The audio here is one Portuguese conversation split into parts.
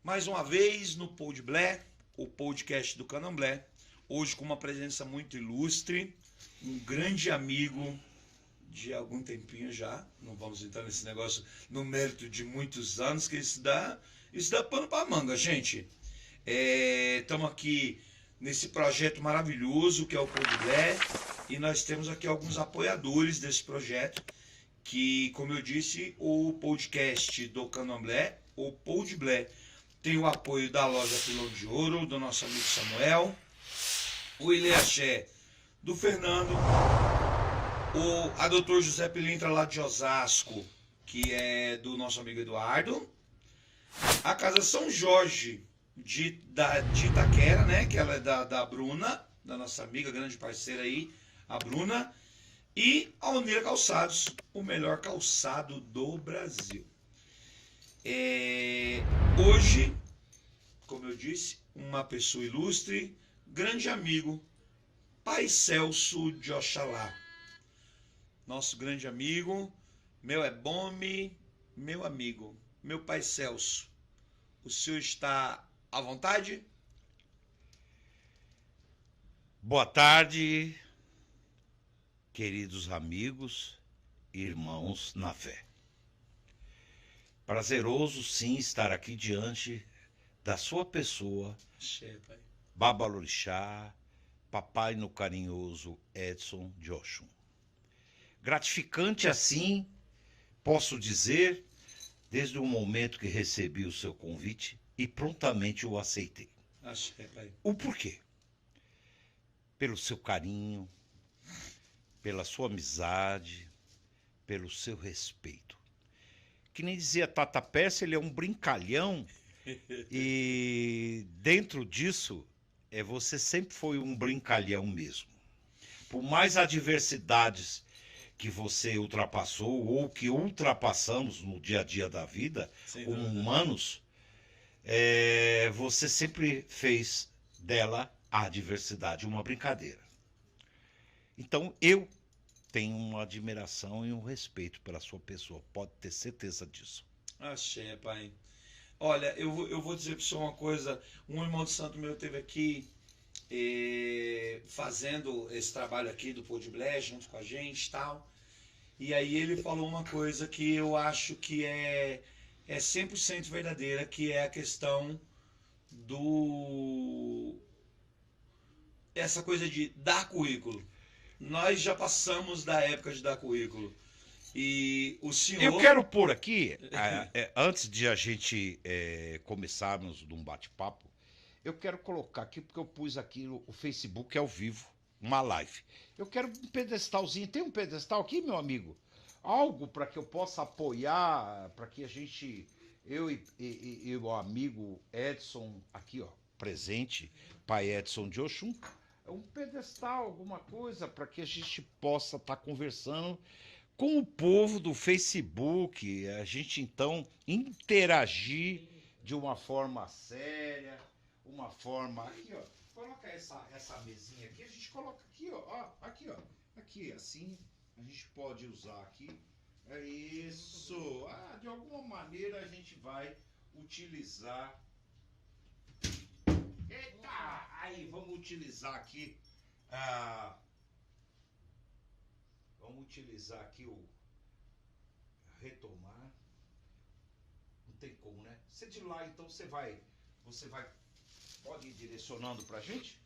Mais uma vez no Podblé, o podcast do Candomblé. Hoje com uma presença muito ilustre, um grande amigo de algum tempinho já. Não vamos entrar nesse negócio no mérito de muitos anos, que isso dá pano para manga, gente. Estamos aqui nesse projeto maravilhoso que é o Podblé e nós temos aqui alguns apoiadores desse projeto, que, como eu disse, o podcast do Candomblé, o Podblé, tem o apoio da loja Pilão de Ouro, do nosso amigo Samuel, o Ilhaxé, do Fernando, a Dr. José Pilintra lá de Osasco, que é do nosso amigo Eduardo, a Casa São Jorge de Itaquera, né, que ela é da Bruna, da nossa amiga, grande parceira aí, a Bruna, e a Unira Calçados, o melhor calçado do Brasil. Hoje, como eu disse, uma pessoa ilustre, grande amigo, Pai Celso de Oxalá. Nosso grande amigo, meu ebome, meu amigo, meu Pai Celso. O senhor está à vontade? Boa tarde, queridos amigos e irmãos na fé. Prazeroso sim estar aqui diante da sua pessoa, Babalorixá, Papai no carinhoso Edson de Oxum. Gratificante assim, posso dizer, desde o momento que recebi o seu convite e prontamente o aceitei. O porquê? Pelo seu carinho, pela sua amizade, pelo seu respeito. Que nem dizia Tata Persa, ele é um brincalhão e dentro disso, você sempre foi um brincalhão mesmo. Por mais adversidades que você ultrapassou ou que ultrapassamos no dia a dia da vida, como humanos, você sempre fez dela a adversidade uma brincadeira. Então eu tenho uma admiração e um respeito pela sua pessoa, pode ter certeza disso. Axé, pai. Olha, eu vou dizer para você uma coisa, um irmão de santo meu esteve aqui fazendo esse trabalho aqui do Podblé junto com a gente e tal, e aí ele falou uma coisa que eu acho que é 100% verdadeira, que é a questão essa coisa de dar currículo. Nós já passamos da época de dar currículo. E o senhor... Eu quero pôr aqui, antes de a gente começarmos num bate-papo, eu quero colocar aqui, porque eu pus aqui o Facebook ao vivo, uma live. Eu quero um pedestalzinho. Tem um pedestal aqui, meu amigo? Algo para que eu possa apoiar, para que a gente, eu e o amigo Edson, aqui ó, presente, Pai Edson de Oxum, um pedestal, alguma coisa, para que a gente possa estar conversando com o povo do Facebook, a gente então interagir de uma forma séria, uma forma... Aqui, ó, coloca essa mesinha aqui, a gente coloca aqui, ó, aqui, assim, a gente pode usar aqui, é isso, de alguma maneira a gente vai utilizar... Eita, aí, vamos utilizar aqui, o retomar. Não tem como, né? Você de lá, então você vai, pode ir direcionando pra gente?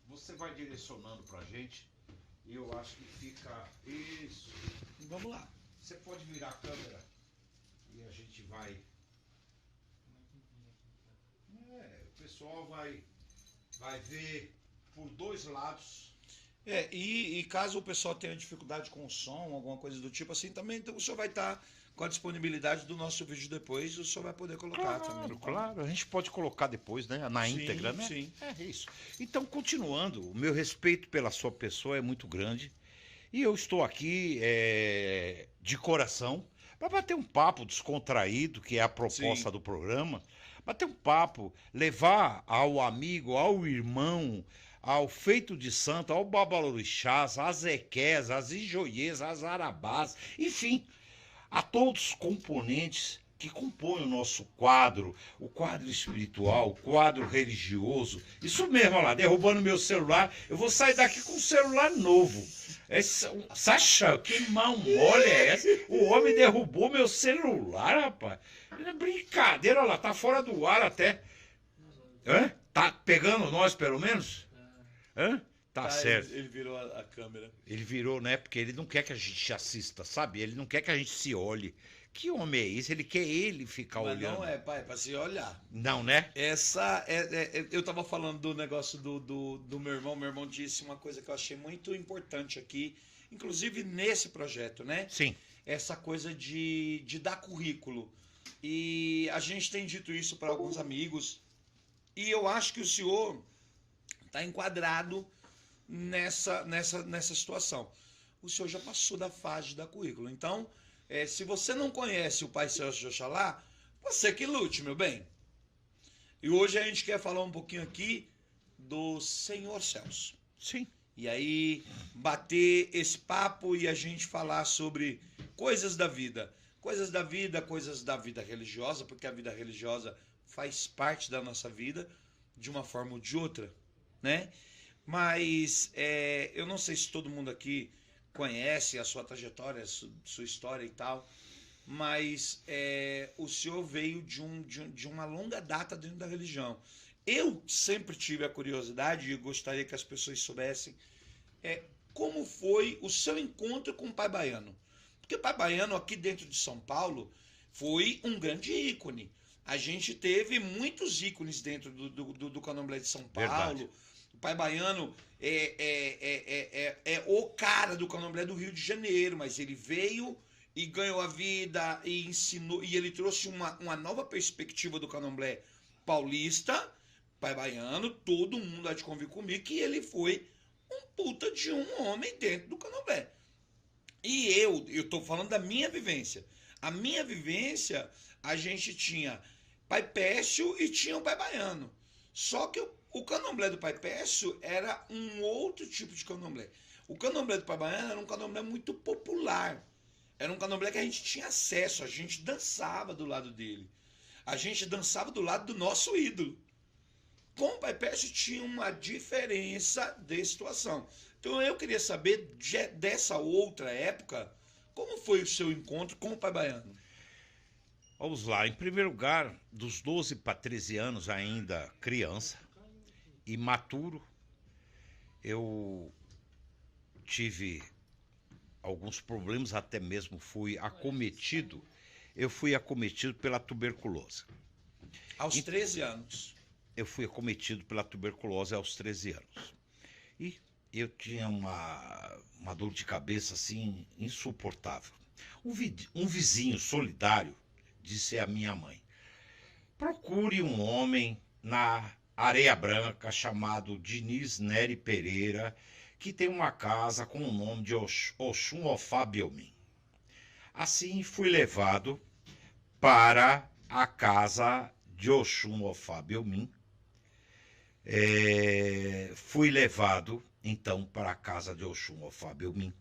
Você vai direcionando pra gente. E eu acho que fica isso. Vamos lá. Você pode virar a câmera e a gente vai. O pessoal vai ver por dois lados. E caso o pessoal tenha dificuldade com o som, alguma coisa do tipo assim, também então o senhor vai estar com a disponibilidade do nosso vídeo depois, o senhor vai poder colocar também. Claro, a gente pode colocar depois, né? Na íntegra, né? Sim. É isso. Então, continuando, o meu respeito pela sua pessoa é muito grande e eu estou aqui de coração para bater um papo descontraído, que é a proposta do programa, bater um papo, levar ao amigo, ao irmão, ao feito de santo, ao babalorixás, às equés, às ijoiês, às arabás, enfim, a todos os componentes que compõem o nosso quadro, o quadro espiritual, o quadro religioso. Isso mesmo, olha lá, derrubando meu celular. Eu vou sair daqui com um celular novo. Sacha, que mal mole é essa? O homem derrubou meu celular, rapaz. É brincadeira, olha lá, tá fora do ar até. Hã? Tá pegando nós, pelo menos? Hã? Tá certo. Ele virou a câmera. Ele virou, né? Porque ele não quer que a gente assista, sabe? Ele não quer que a gente se olhe. Que homem é esse? Ele quer ele ficar Mas olhando. não é, pai, pra se olhar. Não, né? Eu tava falando do negócio do meu irmão. Meu irmão disse uma coisa que eu achei muito importante aqui, inclusive nesse projeto, né? Sim. Essa coisa de dar currículo. E a gente tem dito isso para alguns amigos. E eu acho que o senhor está enquadrado nessa situação. O senhor já passou da fase de dar currículo. Então, se você não conhece o Pai Celso de Oxalá, você que lute, meu bem. E hoje a gente quer falar um pouquinho aqui do Senhor Celso. Sim. E aí, bater esse papo e a gente falar sobre coisas da vida. Coisas da vida religiosa, porque a vida religiosa faz parte da nossa vida, de uma forma ou de outra, né? Mas eu não sei se todo mundo aqui conhece a sua trajetória, sua história e tal, mas o senhor veio de uma longa data dentro da religião. Eu sempre tive a curiosidade e gostaria que as pessoas soubessem como foi o seu encontro com o Pai Baiano. Porque o Pai Baiano, aqui dentro de São Paulo, foi um grande ícone. A gente teve muitos ícones dentro do Candomblé de São Paulo. Verdade. O Pai Baiano é o cara do Candomblé do Rio de Janeiro, mas ele veio e ganhou a vida e ensinou, e ele trouxe uma nova perspectiva do Candomblé paulista. Pai Baiano, todo mundo há de convir comigo que ele foi um puta de um homem dentro do Candomblé. E eu tô falando da minha vivência. A minha vivência, a gente tinha Pai Pécio e tinha o Pai Baiano. Só que o Candomblé do Pai Pécio era um outro tipo de Candomblé. O Candomblé do Pai Baiano era um Candomblé muito popular. Era um Candomblé que a gente tinha acesso, a gente dançava do lado dele. A gente dançava do lado do nosso ídolo. Com o Pai Pécio tinha uma diferença de situação. Então eu queria saber dessa outra época, como foi o seu encontro com o Pai Baiano? Vamos lá. Em primeiro lugar, dos 12 para 13 anos, ainda criança, imaturo, eu tive alguns problemas, até mesmo eu fui acometido pela tuberculose. Aos 13 anos. Eu fui acometido pela tuberculose aos 13 anos. E eu tinha uma dor de cabeça assim insuportável. Um vizinho solidário disse à minha mãe: procure um homem na Areia Branca chamado Diniz Neri Pereira, que tem uma casa com o nome de Oxum Ofá Biomim. Assim fui levado para a casa de Oxum Ofá Biomim. Fui levado então para a casa de Oxum Ofá Biomim.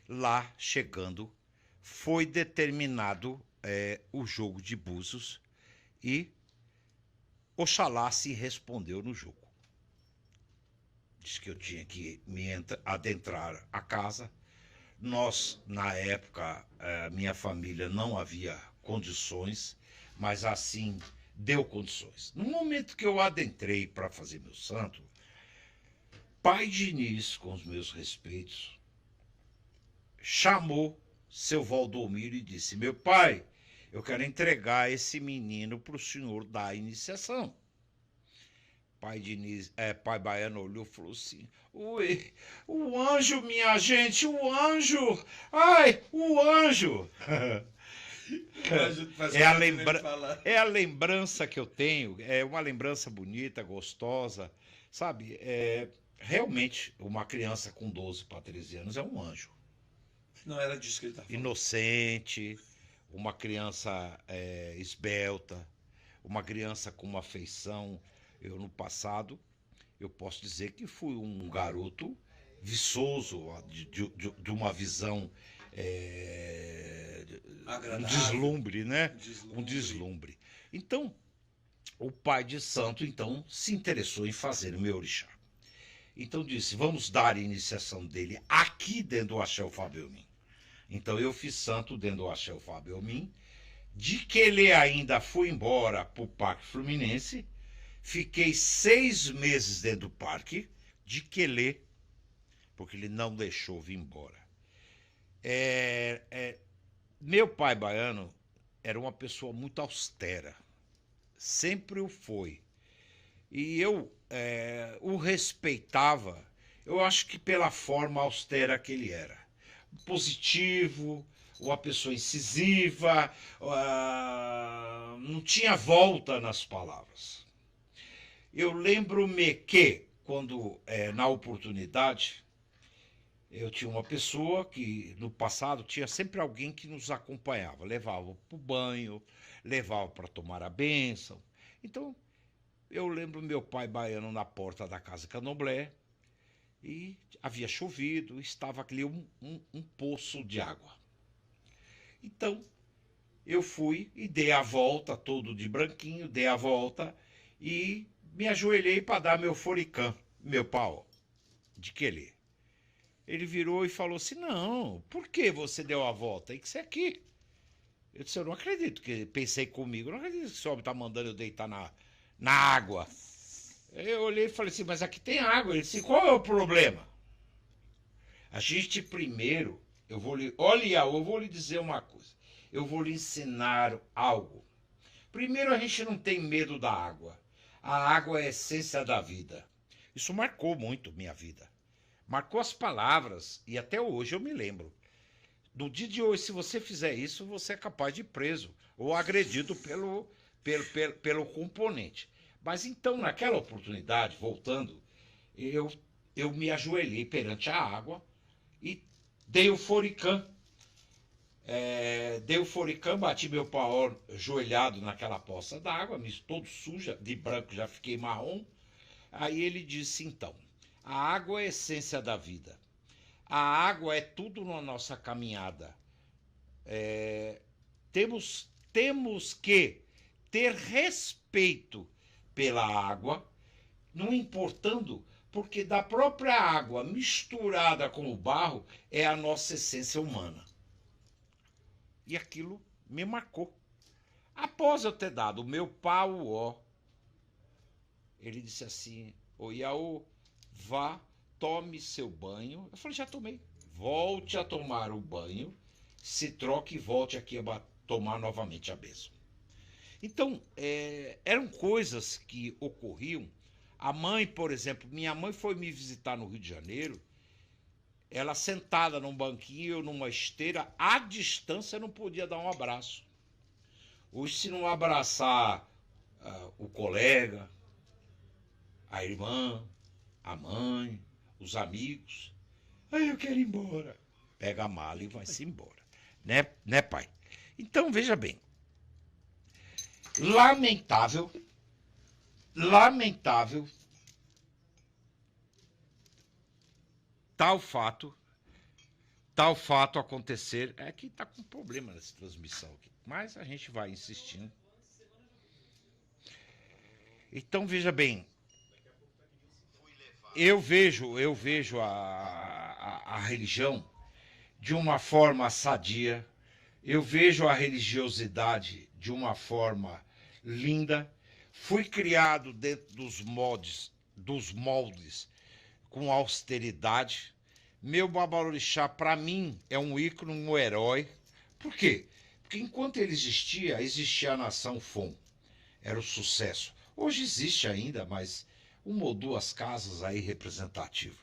Lá, chegando, foi determinado o jogo de búzios e Oxalá se respondeu no jogo. Disse que eu tinha que me adentrar a casa. Nós, na época, minha família não havia condições, mas assim deu condições. No momento que eu adentrei para fazer meu santo, Pai Diniz, com os meus respeitos, chamou seu Valdomiro e disse: meu pai, eu quero entregar esse menino para o senhor dar a iniciação. Pai Baiano olhou e falou assim: oi, o anjo, minha gente, o anjo! Ai, o anjo! É a lembrança que eu tenho, é uma lembrança bonita, gostosa, sabe? Realmente, uma criança com 12 para 13 anos é um anjo. Não era disso que ele estava falando. Inocente, uma criança esbelta, uma criança com uma afeição. Eu, no passado, eu posso dizer que fui um garoto viçoso, de uma visão Agradável. deslumbre, né? Deslumbre. Um deslumbre. Então, o pai de santo, então, se interessou em fazer o meu orixá. Então disse, vamos dar a iniciação dele aqui dentro do Axé Fábio Elmin. Então eu fiz santo dentro do Axé Fábio Elmin. De que ele ainda fui embora para o Parque Fluminense. Fiquei 6 meses dentro do parque de Quelê, porque ele não deixou vir embora. Meu pai baiano era uma pessoa muito austera. Sempre o foi. E eu o respeitava, eu acho que pela forma austera que ele era. Positivo, uma pessoa incisiva, não tinha volta nas palavras. Eu lembro-me que, quando, na oportunidade, eu tinha uma pessoa que, no passado, tinha sempre alguém que nos acompanhava. Levava para o banho, levava para tomar a bênção. Então, eu lembro meu pai baiano na porta da casa Candomblé e havia chovido, estava ali um poço de água. Então, eu fui e dei a volta, todo de branquinho, dei a volta e me ajoelhei para dar meu foricã, meu pau, de Quelê. Ele virou e falou assim, não, por que você deu a volta? Isso é aqui. Eu disse, eu não acredito, que pensei comigo, não acredito que esse homem está mandando eu deitar na água. Eu olhei e falei assim, mas aqui tem água. Ele disse, qual é o problema? A gente primeiro, eu vou lhe dizer uma coisa. Eu vou lhe ensinar algo. Primeiro, a gente não tem medo da água. A água é a essência da vida. Isso marcou muito minha vida. Marcou as palavras e até hoje eu me lembro. No dia de hoje, se você fizer isso, você é capaz de ir preso ou agredido pelo componente. Mas então, naquela oportunidade, voltando, eu me ajoelhei perante a água e dei o foricã. Dei o foricã, bati meu pau ajoelhado naquela poça d'água, todo suja, de branco já fiquei marrom. Aí ele disse, então, a água é a essência da vida. A água é tudo na nossa caminhada. Temos que ter respeito pela água, não importando, porque da própria água misturada com o barro é a nossa essência humana. E aquilo me marcou. Após eu ter dado o meu pau, ele disse assim, ô Iaô, vá, tome seu banho. Eu falei, já tomei. Volte a tomar o banho, se troque e volte aqui a tomar novamente a bênção. Então, eram coisas que ocorriam. A mãe, por exemplo, minha mãe foi me visitar no Rio de Janeiro, ela sentada num banquinho, numa esteira, à distância não podia dar um abraço. Hoje, se não abraçar o colega, a irmã, a mãe, os amigos, aí eu quero ir embora. Pega a mala e vai-se embora. Né, pai? Então, veja bem. Lamentável tal fato acontecer. É que está com problema nessa transmissão aqui, mas a gente vai insistindo. Então, veja bem, eu vejo a religião de uma forma sadia, eu vejo a religiosidade de uma forma linda. Fui criado dentro dos moldes com austeridade. Meu babalorixá, para mim, é um ícone, um herói. Por quê? Porque enquanto ele existia a nação Fon. Era o sucesso. Hoje existe ainda, mas uma ou duas casas aí representativas.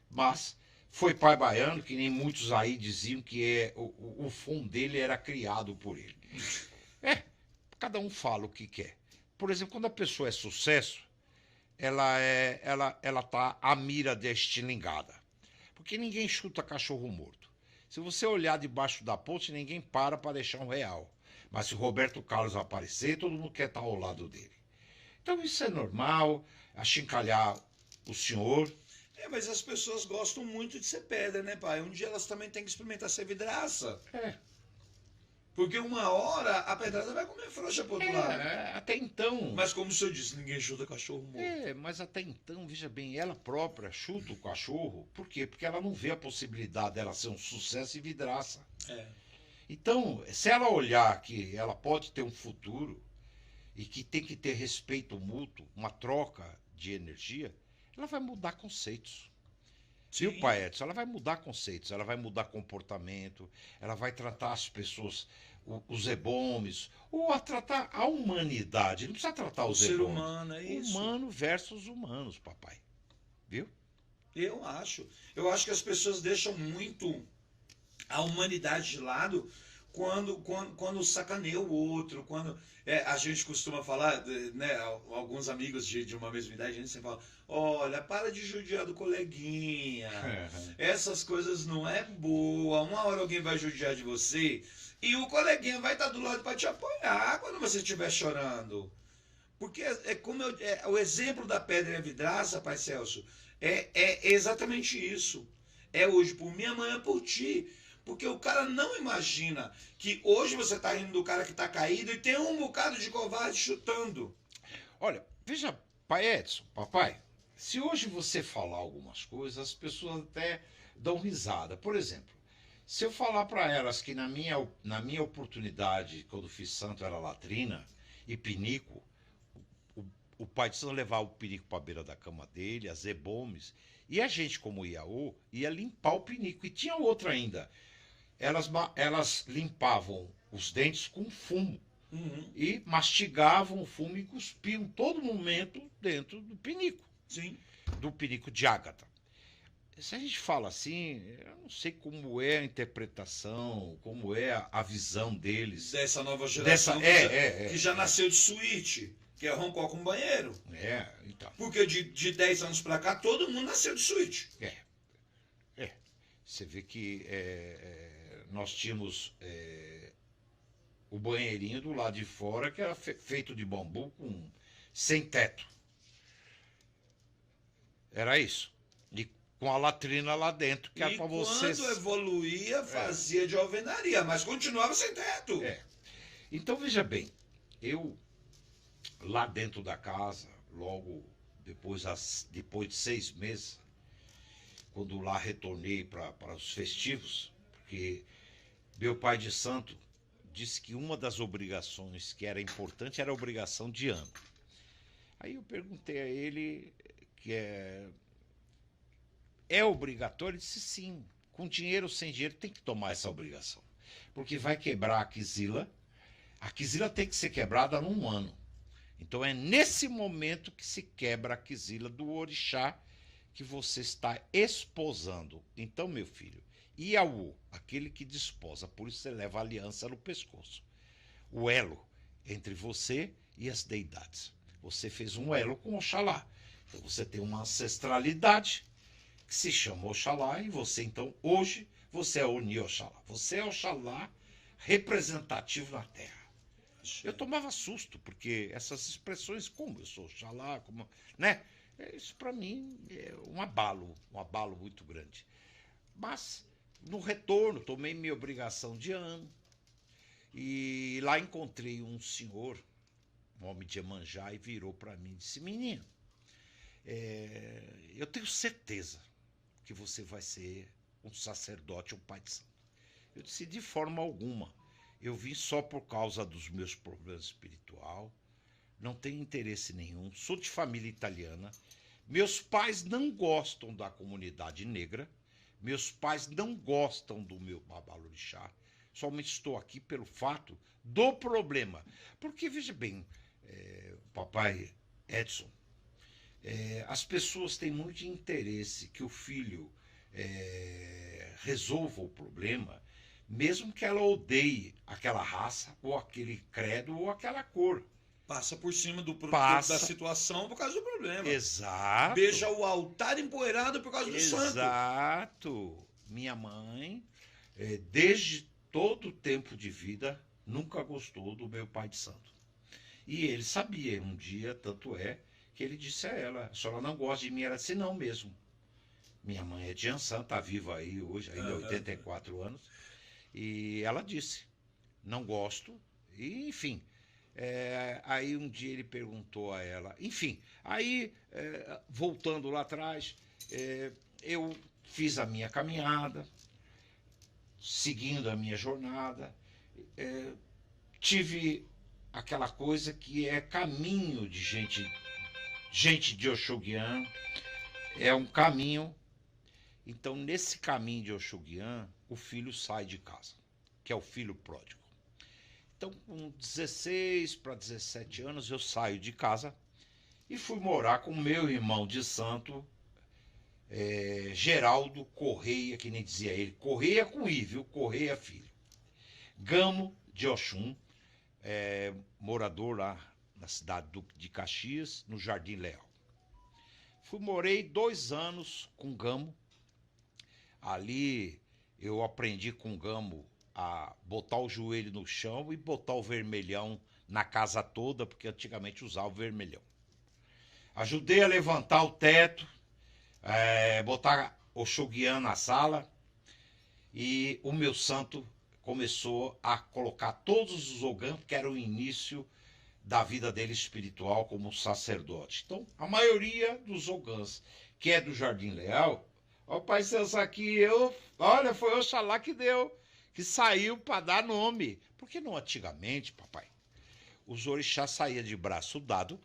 Mas foi pai baiano, que nem muitos aí diziam que o Fon dele era criado por ele. Cada um fala o que quer. Por exemplo, quando a pessoa é sucesso, ela tá à mira da estilingada. Porque ninguém chuta cachorro morto. Se você olhar debaixo da ponte, ninguém para deixar um real. Mas se o Roberto Carlos aparecer, todo mundo quer estar ao lado dele. Então isso é normal, achincalhar o senhor. Mas as pessoas gostam muito de ser pedra, né, pai? Um dia elas também têm que experimentar ser vidraça. Porque uma hora a pedrada vai comer frouxa pro outro lado. Até então. Mas como o senhor disse, ninguém chuta cachorro morto. Mas até então, veja bem, ela própria chuta o cachorro. Por quê? Porque ela não vê a possibilidade dela ser um sucesso e vidraça. É. Então, se ela olhar que ela pode ter um futuro e que tem que ter respeito mútuo, uma troca de energia, ela vai mudar conceitos. Sim. Viu, pai Edson? Ela vai mudar conceitos, ela vai mudar comportamento, ela vai tratar as pessoas, os ebomes, ou a tratar a humanidade. Não precisa tratar os ser ebomes. humano, é isso. Humano versus humanos, papai. Viu? Eu acho. Eu acho que as pessoas deixam muito a humanidade de lado quando sacaneia o outro, quando a gente costuma falar, né, alguns amigos de uma mesma idade, a gente sempre fala, olha, para de judiar do coleguinha, essas coisas não é boa, uma hora alguém vai judiar de você e o coleguinha vai estar do lado para te apoiar quando você estiver chorando. Porque o exemplo da pedra e a vidraça, pai Celso, é exatamente isso. É hoje por mim, amanhã por ti. Porque o cara não imagina que hoje você está rindo do cara que está caído e tem um bocado de covarde chutando. Olha, veja, pai Edson, papai, se hoje você falar algumas coisas, as pessoas até dão risada. Por exemplo, se eu falar para elas que na minha oportunidade, quando fiz santo, era latrina e pinico, o pai de santo levava o pinico para a beira da cama dele, as ebomes, e a gente, como Iaô, ia limpar o pinico. E tinha outra ainda. Elas limpavam os dentes com fumo. Uhum. E mastigavam o fumo e cuspiam todo momento dentro do pinico. Sim. Do pinico de ágata. Se a gente fala assim, eu não sei como é a interpretação, como é a visão deles. Dessa nova geração que já nasceu de suíte, que é roncó com banheiro. Então. Porque de 10 anos pra cá, todo mundo nasceu de suíte. Você vê que nós tínhamos o banheirinho do lado de fora, que era feito de bambu sem teto. Era isso. E com a latrina lá dentro, que era para vocês. Quando evoluía, fazia de alvenaria, mas continuava sem teto. Então, veja bem, eu lá dentro da casa, logo depois de 6 meses, quando lá retornei para os festivos, porque meu pai de santo disse que uma das obrigações que era importante era a obrigação de ano. Aí eu perguntei a ele que é obrigatório? Ele disse sim, com dinheiro ou sem dinheiro tem que tomar essa obrigação, porque vai quebrar a quizila tem que ser quebrada num ano. Então é nesse momento que se quebra a quizila do orixá que você está esposando. Então, meu filho, Iaú, aquele que desposa, por isso você leva a aliança no pescoço. O elo entre você e as deidades. Você fez um elo com Oxalá. Então você tem uma ancestralidade que se chama Oxalá e você, então, hoje, você é Oni Oxalá. Você é Oxalá representativo na Terra. Eu tomava susto, porque essas expressões, como eu sou Oxalá, como, né? Isso para mim é um abalo muito grande. Mas, no retorno, tomei minha obrigação de ano. E lá encontrei um senhor, um homem de Iemanjá, e virou para mim e disse: menino, eu tenho certeza que você vai ser um sacerdote, um pai de santo. Eu disse: de forma alguma. Eu vim só por causa dos meus problemas espirituais. Não tenho interesse nenhum. Sou de família italiana. Meus pais não gostam da comunidade negra. Meus pais não gostam do meu babalorixá. Somente estou aqui pelo fato do problema. Porque, veja bem, papai Edson, as pessoas têm muito interesse que o filho resolva o problema, mesmo que ela odeie aquela raça, ou aquele credo, ou aquela cor. Passa por cima da situação por causa do problema. Exato. Beija o altar empoeirado por causa do santo. Exato. Minha mãe, desde todo o tempo de vida, nunca gostou do meu pai de santo. E ele sabia, um dia, tanto é, que ele disse a ela: a senhora não gosta de mim? Ela disse: não mesmo. Minha mãe é de Ansan, está viva aí hoje, ainda 84 anos. E ela disse: não gosto, e, enfim. Aí um dia ele perguntou a ela, enfim, aí voltando lá atrás, eu fiz a minha caminhada, seguindo a minha jornada, tive aquela coisa que é caminho de gente de Oxoguian, é um caminho. Então, nesse caminho de Oxoguian, o filho sai de casa, que é o filho pródigo. Então, com 16 para 17 anos, eu saio de casa e fui morar com meu irmão de santo, Geraldo Correia, que nem dizia ele, Correia com I, viu? Correia filho. Gamo de Oxum, morador lá na cidade de Caxias, no Jardim Leal. Morei 2 anos com Gamo. Ali eu aprendi com Gamo a botar o joelho no chão e botar o vermelhão na casa toda, porque antigamente usava o vermelhão. Ajudei a levantar o teto, botar Oxoguian na sala, e o meu santo começou a colocar todos os ogãs, que era o início da vida dele espiritual como sacerdote. Então, a maioria dos ogãs, que é do Jardim Leal, ó, pai Celso, aqui olha, foi Oxalá que deu, que saiu para dar nome. Porque não antigamente, papai, os orixás saíam de braço dado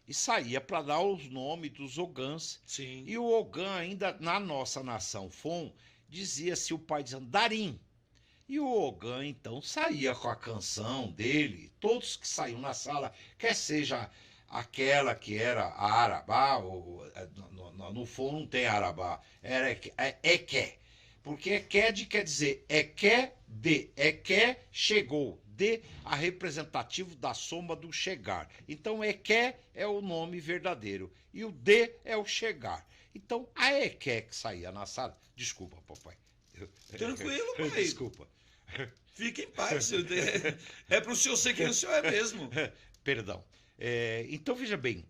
e saía para dar os nomes dos ogãs. Sim. E o ogã ainda, na nossa nação Fon, dizia-se o pai dizendo Darim. E o ogã, então, saía com a canção dele, todos que saíam na sala, quer seja aquela que era a Arabá, ou, no Fon não tem Arabá, era Eké. Porque Eké quer dizer Eké de, Eké chegou, de a representativo da soma do chegar. Então Eké é o nome verdadeiro e o de é o chegar. Então a Eké que saía na sala, desculpa, papai. Tranquilo, pai. Desculpa. Fique em paz. É para o senhor ser quem o senhor é mesmo. Perdão. Então, veja bem.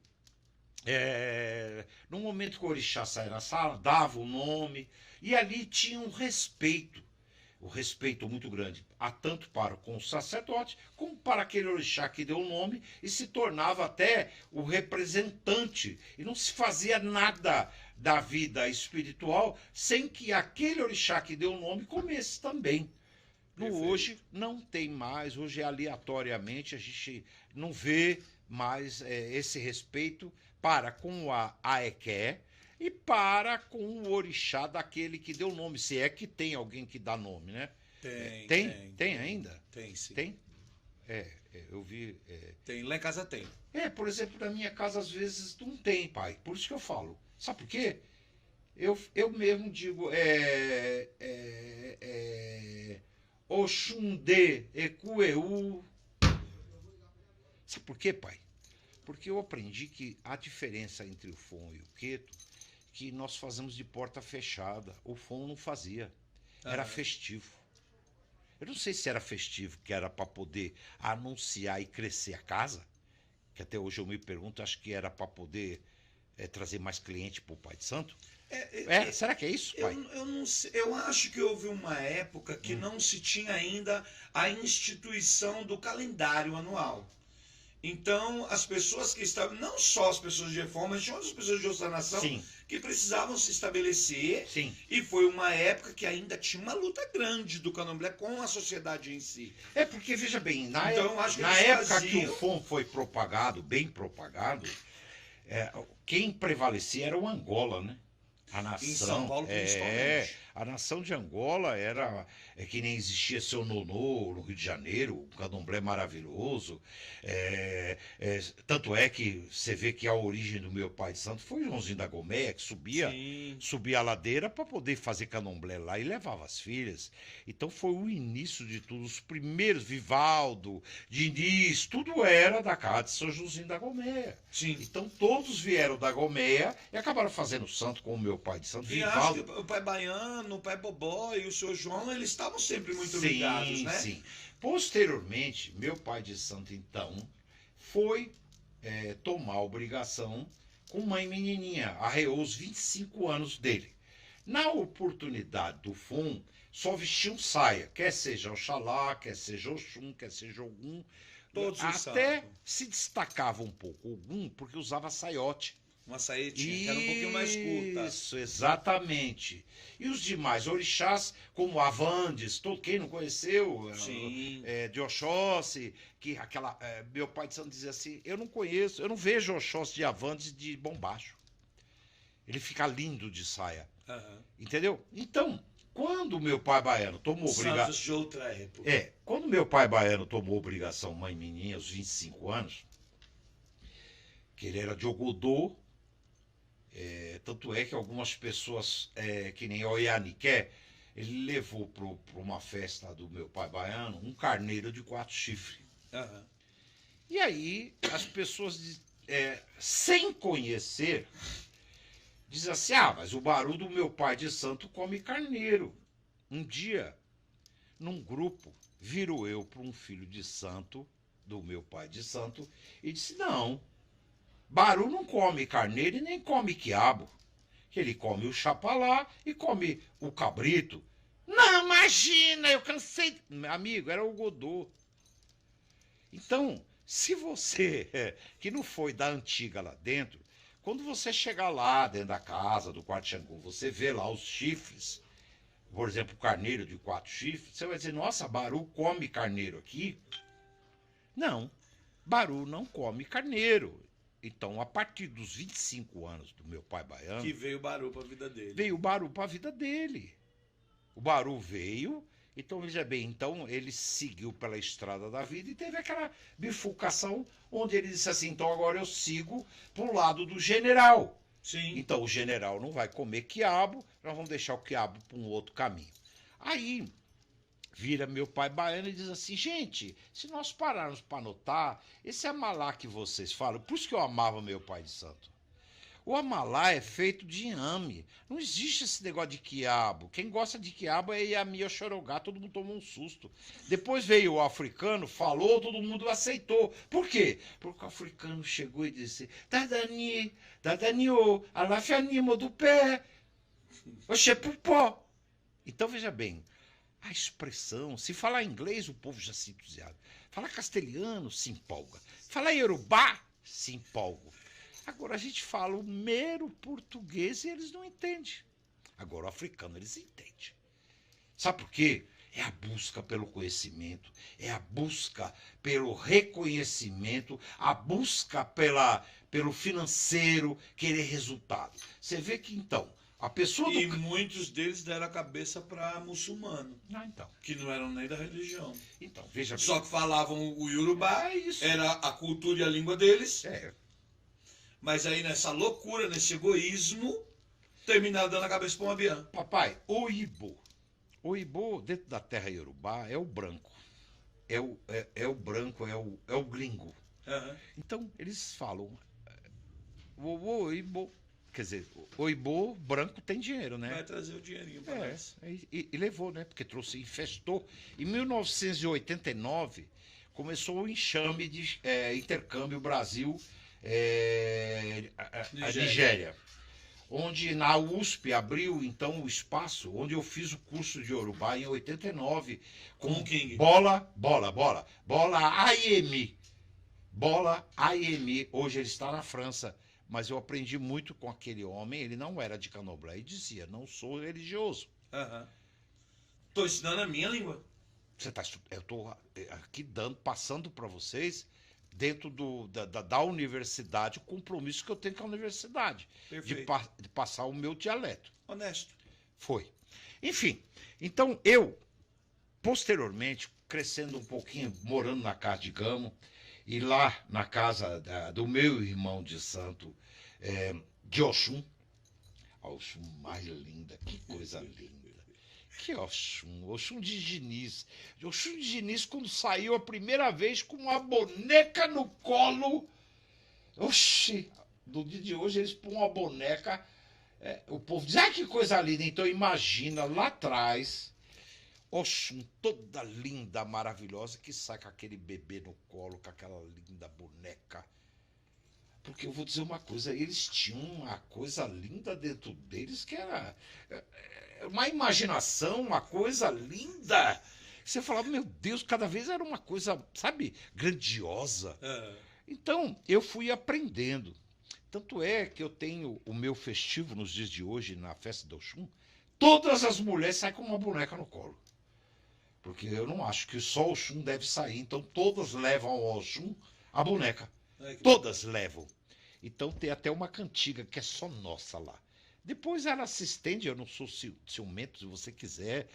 No momento que o orixá saía na sala, dava o nome, e ali tinha um respeito muito grande, tanto para com o sacerdote, como para aquele orixá que deu o nome, e se tornava até o representante, e não se fazia nada da vida espiritual sem que aquele orixá que deu o nome comesse também. Hoje não tem mais, hoje aleatoriamente a gente não vê mais esse respeito para com a Aeké e para com o orixá daquele que deu nome, se é que tem alguém que dá nome, né? Tem ainda? Tem, sim. Tem? Eu vi. Tem, lá em casa tem. Por exemplo, na minha casa às vezes não tem, pai. Por isso que eu falo. Sabe por quê? Eu mesmo digo, Oxundê, Ecueu. Sabe por quê, pai? Porque eu aprendi que a diferença entre o Fon e o Queto, que nós fazemos de porta fechada. O Fon não fazia. Era festivo. Eu não sei se era festivo, que era para poder anunciar e crescer a casa, que até hoje eu me pergunto, acho que era para poder trazer mais cliente para o Pai de Santo. Será que é isso, pai? Eu não sei, eu acho que houve uma época que não se tinha ainda a instituição do calendário anual. Então, as pessoas que estavam, não só as pessoas de reforma, mas tinha outras pessoas de outra nação que precisavam se estabelecer. Sim. E foi uma época que ainda tinha uma luta grande do candomblé com a sociedade em si. Porque, veja bem, na época que o Fon foi propagado, bem propagado, quem prevalecia era o Angola, né? A nação, em São Paulo, principalmente. A nação de Angola era que nem existia seu Nonô no Rio de Janeiro, um candomblé maravilhoso. Tanto é que você vê que a origem do meu pai de santo foi Joãozinho da Gomeia, que subia a ladeira para poder fazer candomblé lá e levava as filhas. Então foi o início de tudo. Os primeiros, Vivaldo, Diniz, tudo era da casa de São Joãozinho da Gomeia. Sim. Então todos vieram da Gomeia e acabaram fazendo santo com o meu pai de santo. Vivaldo. Acho que o pai Baiano, o pai Bobó e o senhor João, eles estavam sempre muito ligados, né? Sim. Posteriormente, meu pai de santo, então, foi tomar a obrigação com mãe menininha, arreou os 25 anos dele. Na oportunidade do FUN, só vestiam saia, quer seja Oxalá, quer seja Oxum, quer seja Ogum. Todos os Até santos. se destacava um pouco Ogum, porque usava saiote. Uma saetinha, que era um pouquinho mais curta. Isso, exatamente. E os demais orixás, como Avandes, todo quem não conheceu, Sim. de Oxóssi, que meu pai de santo dizia assim, eu não conheço, eu não vejo Oxóssi de Avandes de bombacho. Ele fica lindo de saia, Aham. entendeu? Então, quando meu pai baiano tomou Santos de outra época. quando meu pai baiano tomou obrigação mãe menina aos 25 anos, que ele era de Ogodô, tanto é que algumas pessoas, que nem Oianiqué, ele levou para uma festa do meu pai baiano um carneiro de 4 chifres. Aham. E aí as pessoas, sem conhecer, dizem assim, mas o Baru do meu pai de santo come carneiro. Um dia, num grupo, viro eu para um filho de santo, do meu pai de santo, e disse, não, Baru não come carneiro e nem come quiabo. Ele come o chapalá e come o cabrito. Não, imagina, eu cansei. Meu amigo, era o Godô. Então, se você, que não foi da antiga lá dentro, quando você chegar lá dentro da casa do quarto Xangô, você vê lá os chifres, por exemplo, o carneiro de 4 chifres, você vai dizer, nossa, Baru come carneiro aqui? Não, Baru não come carneiro. Então, a partir dos 25 anos do meu pai baiano, Que veio o Baru pra vida dele. veio o Baru para a vida dele. O Baru veio, então veja bem, então ele seguiu pela estrada da vida e teve aquela bifurcação onde ele disse assim, então agora eu sigo pro lado do general. Sim. Então o general não vai comer quiabo, nós vamos deixar o quiabo para um outro caminho. Aí vira meu pai baiano e diz assim, gente, se nós pararmos para anotar, esse amalá que vocês falam, por isso que eu amava meu pai de santo. O amalá é feito de inhame. Não existe esse negócio de quiabo. Quem gosta de quiabo é Yami Oxorogá, todo mundo tomou um susto. Depois veio o africano, falou, todo mundo aceitou. Por quê? Porque o africano chegou e disse, Dadani, Dadanio, alafianimo do pé, oxepupó. Então veja bem, a expressão, se falar inglês, o povo já se entusiasma. Falar castelhano, se empolga. Falar iorubá, se empolga. Agora a gente fala o mero português e eles não entendem. Agora o africano eles entendem. Sabe por quê? É a busca pelo conhecimento, é a busca pelo reconhecimento, a busca pelo financeiro, querer resultado. Você vê que então, a pessoa E muitos deles deram a cabeça para muçulmano, então. que não eram nem da religião. Então, veja bem. Só que falavam o Yorubá, É isso. era a cultura e a língua deles. É, Mas aí nessa loucura, nesse egoísmo, terminaram dando a cabeça para um avião. papai, o Ibo. O Ibo, dentro da terra iorubá, é o branco. É o branco, é o gringo. Aham. Então, eles falam, o Ibo, quer dizer, o Ibo branco tem dinheiro, né? Vai trazer o dinheirinho para nós. E levou, né? Porque trouxe, infestou. Em 1989, começou o enxame de intercâmbio Brasil a Nigéria. Onde na USP abriu então o espaço onde eu fiz o curso de Yorubá em 89 Com o King. bola AIM. Bola AIM. Hoje ele está na França. Mas eu aprendi muito com aquele homem, ele não era de Candomblé e dizia, não sou religioso. Aham. Tô ensinando a minha língua. Eu estou aqui passando para vocês, dentro da universidade, o compromisso que eu tenho com a universidade, Perfeito. de passar o meu dialeto. Honesto. Foi. Enfim, então eu, posteriormente, crescendo um pouquinho, morando na casa de Gamo, e lá na casa do meu irmão de santo, de Oxum, a Oxum mais linda, que coisa linda. Que Oxum de Diniz. Oxum de Diniz, quando saiu a primeira vez com uma boneca no colo. Oxi, no dia de hoje eles põem uma boneca. O povo diz, que coisa linda. Então imagina lá atrás, Oxum toda linda, maravilhosa, que sai com aquele bebê no colo, com aquela linda boneca. Porque eu vou dizer uma coisa, eles tinham uma coisa linda dentro deles que era uma imaginação, uma coisa linda. Você falava, meu Deus, cada vez era uma coisa, sabe, grandiosa. Então, eu fui aprendendo. Tanto é que eu tenho o meu festivo nos dias de hoje, na festa do Oxum, todas as mulheres saem com uma boneca no colo. Porque eu não acho que só o Oxum deve sair. Então, todas levam ao Oxum a boneca. Todas levam. Então, tem até uma cantiga que é só nossa lá. Depois ela se estende, eu não sou ciumento, se você quiser,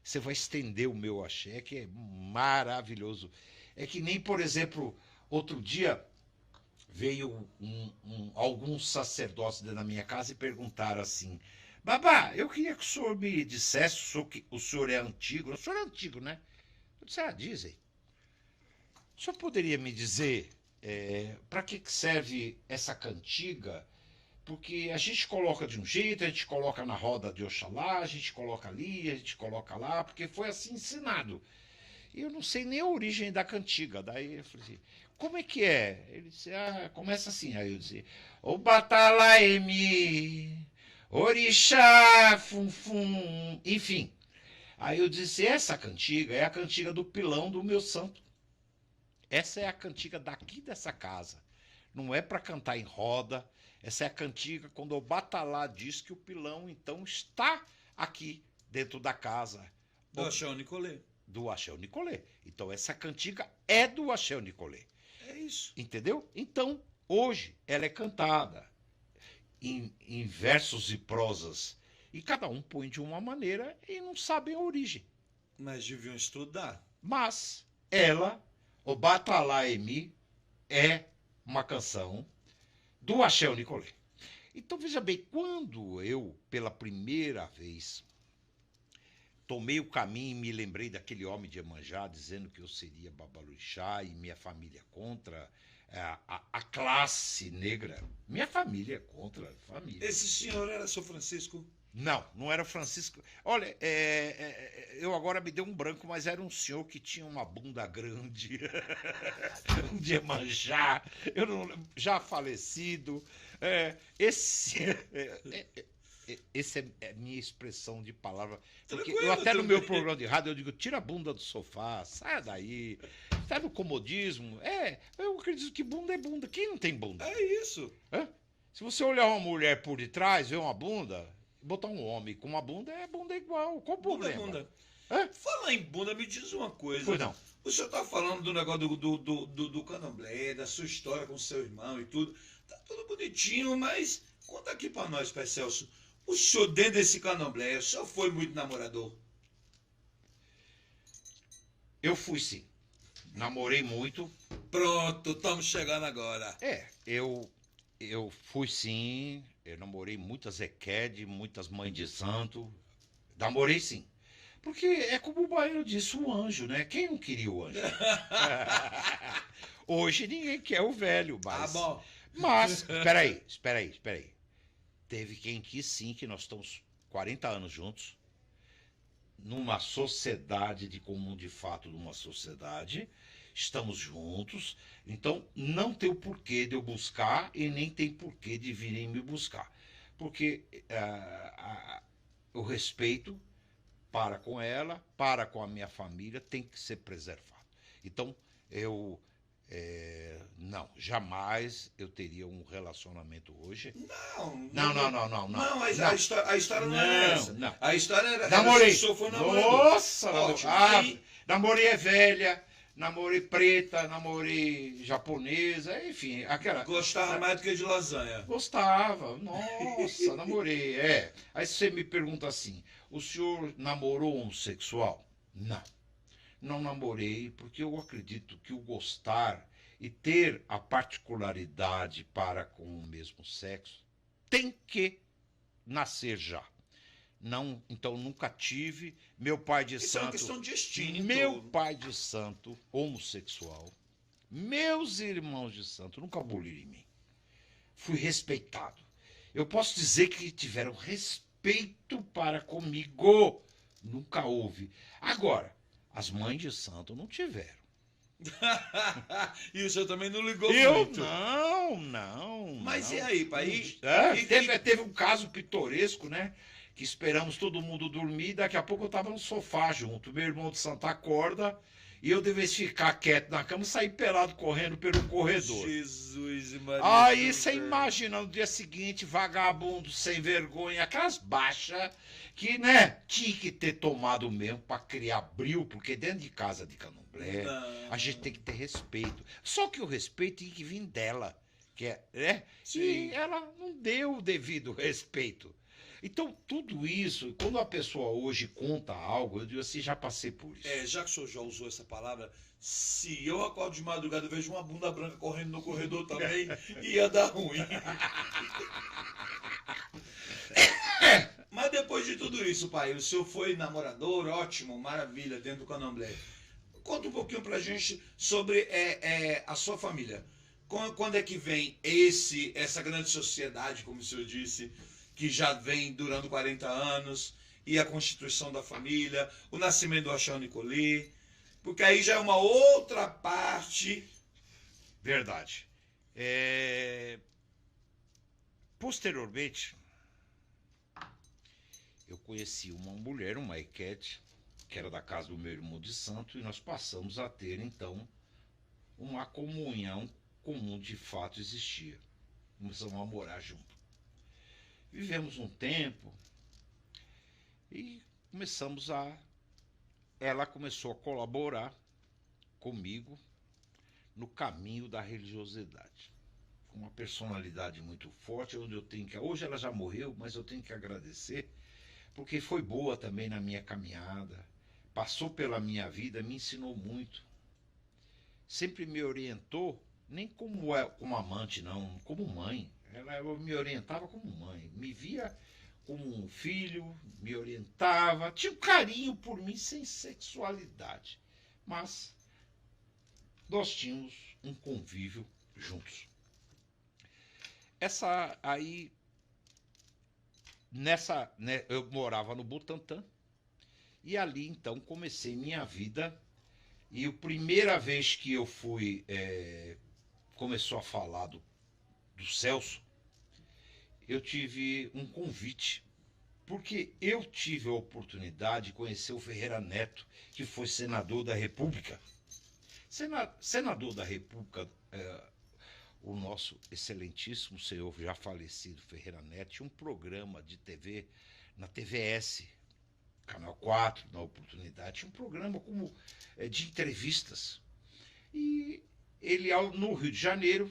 você vai estender o meu axé, que é maravilhoso. É que nem, por exemplo, outro dia veio alguns sacerdotes dentro da minha casa e perguntaram assim, Babá, eu queria que o senhor me dissesse, o senhor é antigo. O senhor é antigo, né? Eu disse, dizem. O senhor poderia me dizer para que serve essa cantiga? Porque a gente coloca de um jeito, a gente coloca na roda de Oxalá, a gente coloca ali, a gente coloca lá, porque foi assim ensinado. E eu não sei nem a origem da cantiga. Daí eu falei assim, como é que é? Ele disse, começa assim. Aí eu disse, o Batalaemi, Orixá, Fum Fum, enfim. Aí eu disse, essa cantiga é a cantiga do pilão do meu santo. Essa é a cantiga daqui dessa casa. Não é para cantar em roda. Essa é a cantiga quando o Batalá diz que o pilão, então, está aqui dentro da casa. Do Axé Nicolé. Do Axé Nicolé. Então, essa cantiga é do Axé Nicolé. É isso. Entendeu? Então, hoje, ela é cantada em versos e prosas. E cada um põe de uma maneira e não sabem a origem. Mas deviam estudar. Mas ela, o Batalaemi, é uma canção do Axé Nicolé. Então, veja bem, quando eu, pela primeira vez, tomei o caminho e me lembrei daquele homem de Iemanjá dizendo que eu seria babalorixá e minha família contra a classe negra. Minha família contra a família. Esse senhor era São Francisco? Não, não era Francisco. Olha, eu agora me deu um branco, mas era um senhor que tinha uma bunda grande, de Iemanjá, eu não, já falecido. Esse é a minha expressão de palavra. Porque eu até no meu programa de rádio eu digo, tira a bunda do sofá, saia daí. Tá no comodismo. Eu acredito que bunda é bunda. Quem não tem bunda? É isso. Se você olhar uma mulher por detrás, ver uma bunda, botar um homem com uma bunda, é bunda igual. Qual o problema? Bunda. Falar em bunda, me diz uma coisa. Pois não. O senhor tá falando do negócio do candomblé, da sua história com seu irmão e tudo. Tá tudo bonitinho, mas conta aqui pra nós, Pai Celso. O senhor, dentro desse candomblé, o senhor foi muito namorador? Eu fui sim. Namorei muito. Pronto, estamos chegando agora. Eu fui sim. Eu namorei muitas Equed, muitas mães de santo. Namorei sim. Porque é como o baiano disse, o anjo, né? Quem não queria o anjo? Hoje ninguém quer o velho, mas... bom. Mas, espera aí. Teve quem quis sim, que nós estamos 40 anos juntos, numa sociedade de comum de fato, numa sociedade, estamos juntos, então não tem o porquê de eu buscar e nem tem porquê de virem me buscar, porque o respeito para com ela, para com a minha família, tem que ser preservado. Então, não, jamais eu teria um relacionamento hoje. Não. Não, a história não era essa. Não. A história era... Namorei. O senhor foi namorador. Nossa! Ótimo. Namorei é velha, namorei preta, namorei japonesa, enfim, aquela... Gostava mais do que de lasanha. Gostava, nossa, namorei, Aí você me pergunta assim, o senhor namorou homossexual? Não namorei, porque eu acredito que o gostar e ter a particularidade para com o mesmo sexo tem que nascer já. Não, então nunca tive. Meu pai de Isso santo. é uma questão de instinto. Meu pai de santo, homossexual. Meus irmãos de santo nunca aboliram em mim. Fui respeitado. Eu posso dizer que tiveram respeito para comigo. Nunca houve. Agora, as mães de santo não tiveram. E o senhor também não ligou Eu muito. não. Mas não. e aí, pai? Teve um caso pitoresco, né? Que esperamos todo mundo dormir, daqui a pouco eu tava no sofá junto. Meu irmão de Santa acorda e eu devia ficar quieto na cama e sair pelado correndo pelo corredor. Jesus e Maria. Aí você imagina no dia seguinte, vagabundo, sem vergonha, aquelas baixas que, né, tinha que ter tomado mesmo pra criar bril, porque dentro de casa de Candomblé a gente tem que ter respeito. Só que o respeito tem que vir dela, que é, né? Sim. E ela não deu o devido respeito. Então, tudo isso, quando a pessoa hoje conta algo, eu digo assim, já passei por isso. Já que o senhor já usou essa palavra, se eu acordo de madrugada e vejo uma bunda branca correndo no corredor também, ia dar ruim. Mas depois de tudo isso, pai, o senhor foi namorador, ótimo, maravilha, dentro do Candomblé. Conta um pouquinho pra gente sobre a sua família. Quando é que vem essa grande sociedade, como o senhor disse, que já vem durando 40 anos, e a constituição da família, o nascimento do Axé Nicolê, porque aí já é uma outra parte. Verdade. Posteriormente, eu conheci uma mulher, uma Equete, que era da casa do meu irmão de santo, e nós passamos a ter, então, uma comunhão comum, de fato existia. Começamos a morar junto. Vivemos um tempo e ela começou a colaborar comigo no caminho da religiosidade. Com uma personalidade muito forte, onde eu tenho que... Hoje ela já morreu, mas eu tenho que agradecer, porque foi boa também na minha caminhada, passou pela minha vida, me ensinou muito. Sempre me orientou, nem como amante, não, como mãe. Ela me orientava como mãe, me via como um filho, me orientava, tinha um carinho por mim sem sexualidade. Mas nós tínhamos um convívio juntos. Eu morava no Butantã, e ali então comecei minha vida. E a primeira vez que eu fui, começou a falar do Celso, eu tive um convite, porque eu tive a oportunidade de conhecer o Ferreira Neto, que foi senador da República. Senador da República, o nosso excelentíssimo senhor já falecido Ferreira Neto, tinha um programa de TV na TVS, Canal 4, na oportunidade, tinha um programa de entrevistas. E ele, no Rio de Janeiro,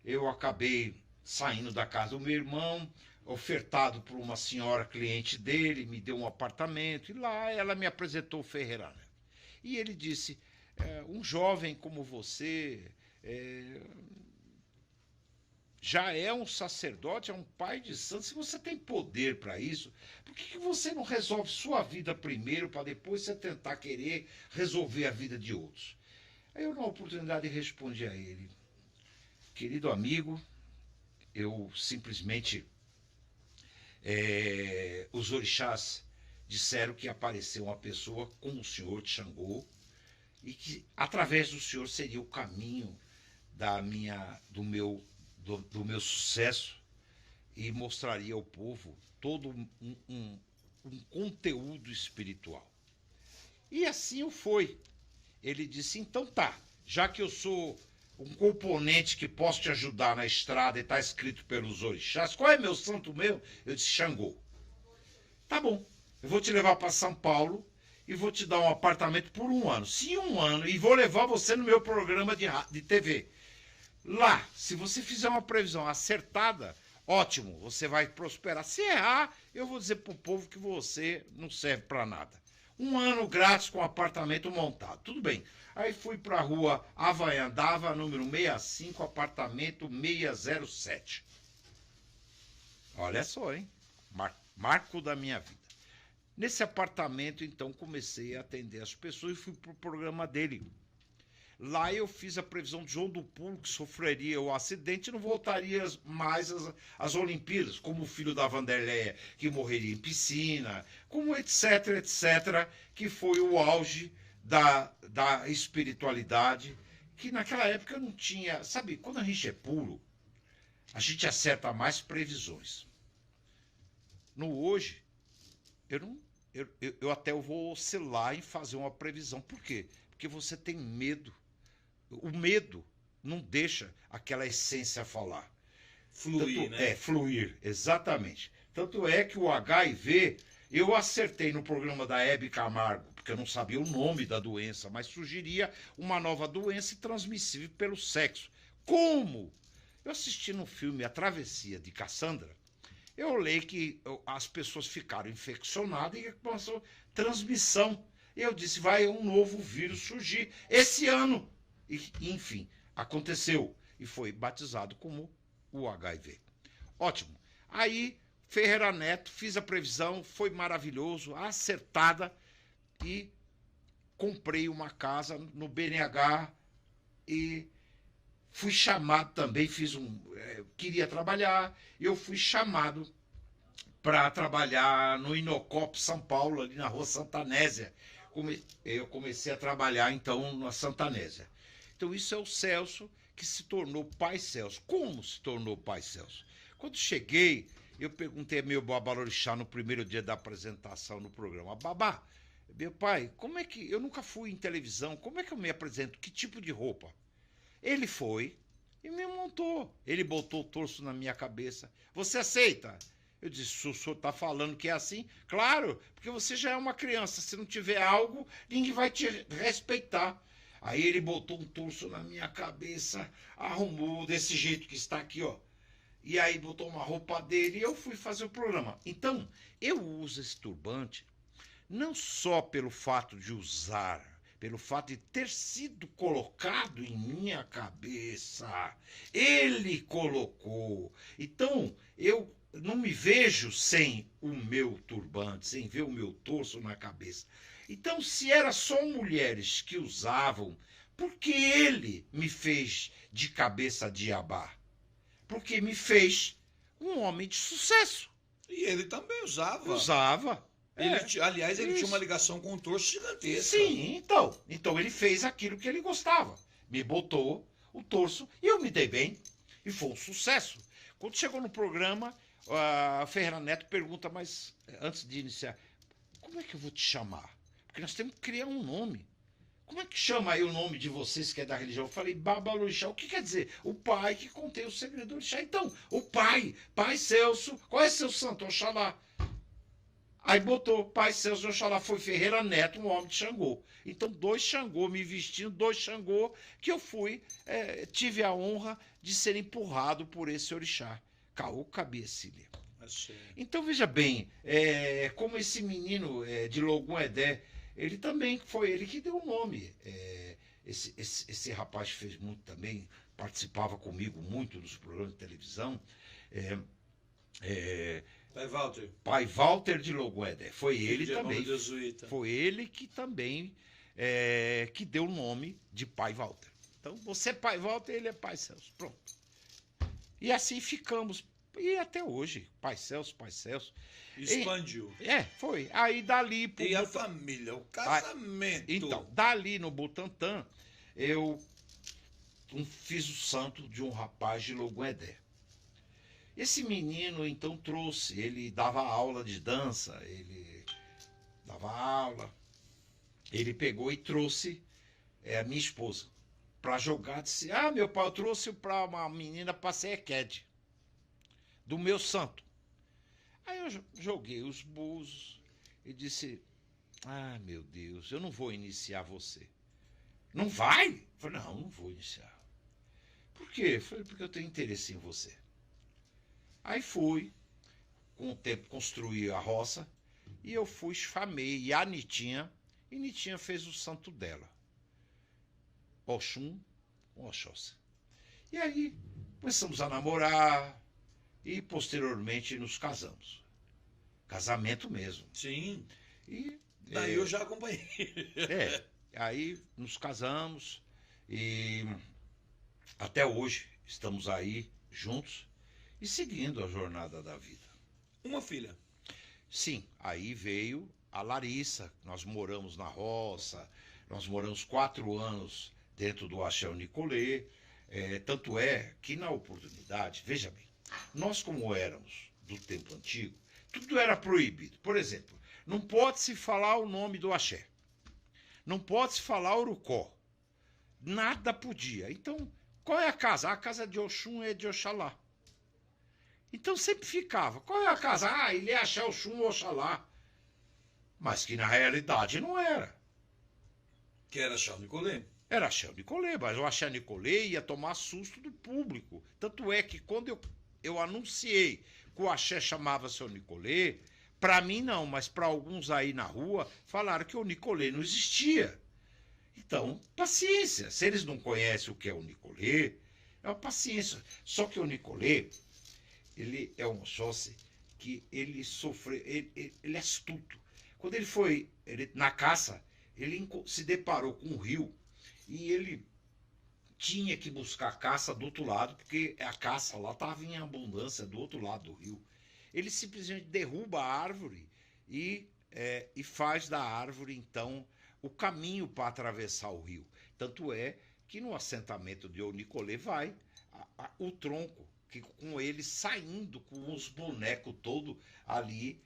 eu acabei saindo da casa do meu irmão, ofertado por uma senhora cliente dele, me deu um apartamento, e lá ela me apresentou o Ferreira Neto. E ele disse, um jovem como você já é um sacerdote, é um pai de santo, se você tem poder para isso, por que você não resolve sua vida primeiro, para depois você tentar querer resolver a vida de outros? Aí eu, na oportunidade, respondi a ele, querido amigo, eu simplesmente, os orixás disseram que apareceu uma pessoa como o senhor de Xangô, e que através do senhor seria o caminho do meu sucesso, e mostraria ao povo todo um conteúdo espiritual. E assim foi. Ele disse, então tá, já que eu sou um componente que posso te ajudar na estrada e está escrito pelos orixás, qual é meu santo mesmo? Eu disse, Xangô. Tá bom, eu vou te levar para São Paulo e vou te dar um apartamento por 1 ano. Sim, 1 ano, e vou levar você no meu programa de TV. Lá, se você fizer uma previsão acertada, ótimo, você vai prosperar. Se errar, eu vou dizer pro povo que você não serve para nada. 1 ano grátis com apartamento montado. Tudo bem. Aí fui para a rua Havaiandava, número 65, apartamento 607. Olha só, hein? Marco da minha vida. Nesse apartamento, então, comecei a atender as pessoas e fui pro programa dele. Lá eu fiz a previsão de João do Pulo, que sofreria o acidente e não voltaria mais às Olimpíadas, como o filho da Vanderleia, que morreria em piscina, como etc, etc, que foi o auge da espiritualidade, que naquela época eu não tinha. Sabe, quando a gente é puro, a gente acerta mais previsões. No hoje, eu não. Eu até vou oscilar em fazer uma previsão. Por quê? Porque você tem medo. O medo não deixa aquela essência falar. Fluir, né? Fluir, exatamente. Tanto é que o HIV, eu acertei no programa da Hebe Camargo, porque eu não sabia o nome da doença, mas sugeria uma nova doença transmissível pelo sexo. Como? Eu assisti no filme A Travessia de Cassandra, eu olhei que as pessoas ficaram infeccionadas e começou transmissão. Eu disse, vai um novo vírus surgir esse ano. E, enfim, aconteceu. E foi batizado como o HIV. Ótimo. Aí, Ferreira Neto, fiz a previsão, foi maravilhoso, acertada, e comprei uma casa no BNH e fui chamado também, queria trabalhar, eu fui chamado para trabalhar no Inocop São Paulo, ali na rua Santanésia. Eu comecei a trabalhar, então, na Santanésia. Então, isso é o Celso, que se tornou pai Celso. Como se tornou pai Celso? Quando cheguei, eu perguntei a meu babalorixá no primeiro dia da apresentação no programa: Babá, meu pai, como é que... Eu nunca fui em televisão, como é que eu me apresento? Que tipo de roupa? Ele foi e me montou. Ele botou o torso na minha cabeça. Você aceita? Eu disse, se o senhor está falando que é assim, claro, porque você já é uma criança. Se não tiver algo, ninguém vai te respeitar. Aí ele botou um torso na minha cabeça, arrumou desse jeito que está aqui, ó. E aí botou uma roupa dele e eu fui fazer o programa. Então, eu uso esse turbante não só pelo fato de usar, pelo fato de ter sido colocado em minha cabeça. Ele colocou. Então, eu não me vejo sem o meu turbante, sem ver o meu torso na cabeça. Então, se era só mulheres que usavam, por que ele me fez de cabeça de abá? Porque me fez um homem de sucesso. E ele também usava. Usava. Aliás, ele tinha uma ligação com o torso gigantesca. Sim, então. Então ele fez aquilo que ele gostava. Me botou o torso e eu me dei bem. E foi um sucesso. Quando chegou no programa, a Ferreira Neto pergunta, mas antes de iniciar, como é que eu vou te chamar? Porque nós temos que criar um nome. Como é que chama aí o nome de vocês que é da religião? Eu falei, Babalorixá. O que quer dizer? O pai que contém o segredo do orixá. Então, o pai Celso. Qual é seu santo? Oxalá. Aí botou pai Celso de Oxalá, foi Ferreira Neto, um homem de Xangô. Então, 2 Xangô me vestindo, 2 Xangô, que eu fui, tive a honra de ser empurrado por esse orixá, Caô Cabiecília. Então, veja bem, como esse menino de Logum Edé, ele também foi ele que deu o nome. Esse rapaz fez muito também, participava comigo muito dos programas de televisão. Pai Walter de Loguedé. Foi ele também. Foi ele que também que deu o nome de Pai Walter. Então, você é Pai Walter, ele é Pai Celso. Pronto. E assim ficamos. E até hoje, Pai Celso, Pai Celso. Expandiu. Foi. Aí dali pro E a família, o casamento. Então, dali no Butantã, eu fiz o santo de um rapaz de Loguedé. Esse menino, então, trouxe, ele dava aula de dança, ele pegou e trouxe a minha esposa para jogar, disse, meu pai, eu trouxe para uma menina para ser equede, do meu santo. Aí eu joguei os búzios e disse, meu Deus, eu não vou iniciar você. Não vai? Eu falei, não vou iniciar. Por quê? Eu falei, porque eu tenho interesse em você. Aí fui, com o tempo construí a roça, e eu fui, esfamei a Nitinha, e Nitinha fez o santo dela. Oxum com Oxóssi. E aí começamos a namorar, e posteriormente nos casamos. Casamento mesmo. Sim. E daí eu já acompanhei. Aí nos casamos, e até hoje estamos aí juntos, e seguindo a jornada da vida. Uma filha. Sim, aí veio a Larissa. Nós moramos na roça, Nós moramos 4 anos dentro do Axé Nicolê. Tanto é que, na oportunidade, veja bem, nós como éramos do tempo antigo, tudo era proibido. Por exemplo, não pode se falar o nome do axé. Não pode se falar Urucó. Nada podia. Então, qual é a casa? A casa de Oxum é de Oxalá. Então sempre ficava. Qual é a casa? Ah, ele é axé Oxum ou Oxalá. Mas que na realidade não era. Que era Axé Nicolê. Era axé Nicolê, mas o axé Nicolê ia tomar susto do público. Tanto é que quando eu anunciei que o axé chamava-se o Nicolê, para mim não, mas para alguns aí na rua, falaram que o Nicolê não existia. Então, paciência. Se eles não conhecem o que é o Nicolê, é uma paciência. Só que o Nicolê, ele é um Oxóssi que ele sofreu, ele é astuto. Quando ele foi na caça, ele se deparou com um rio e ele tinha que buscar a caça do outro lado, porque a caça lá estava em abundância do outro lado do rio. Ele simplesmente derruba a árvore e faz da árvore, então, o caminho para atravessar o rio. Tanto é que no assentamento de Nicolê vai o tronco, que com ele saindo com os bonecos todos ali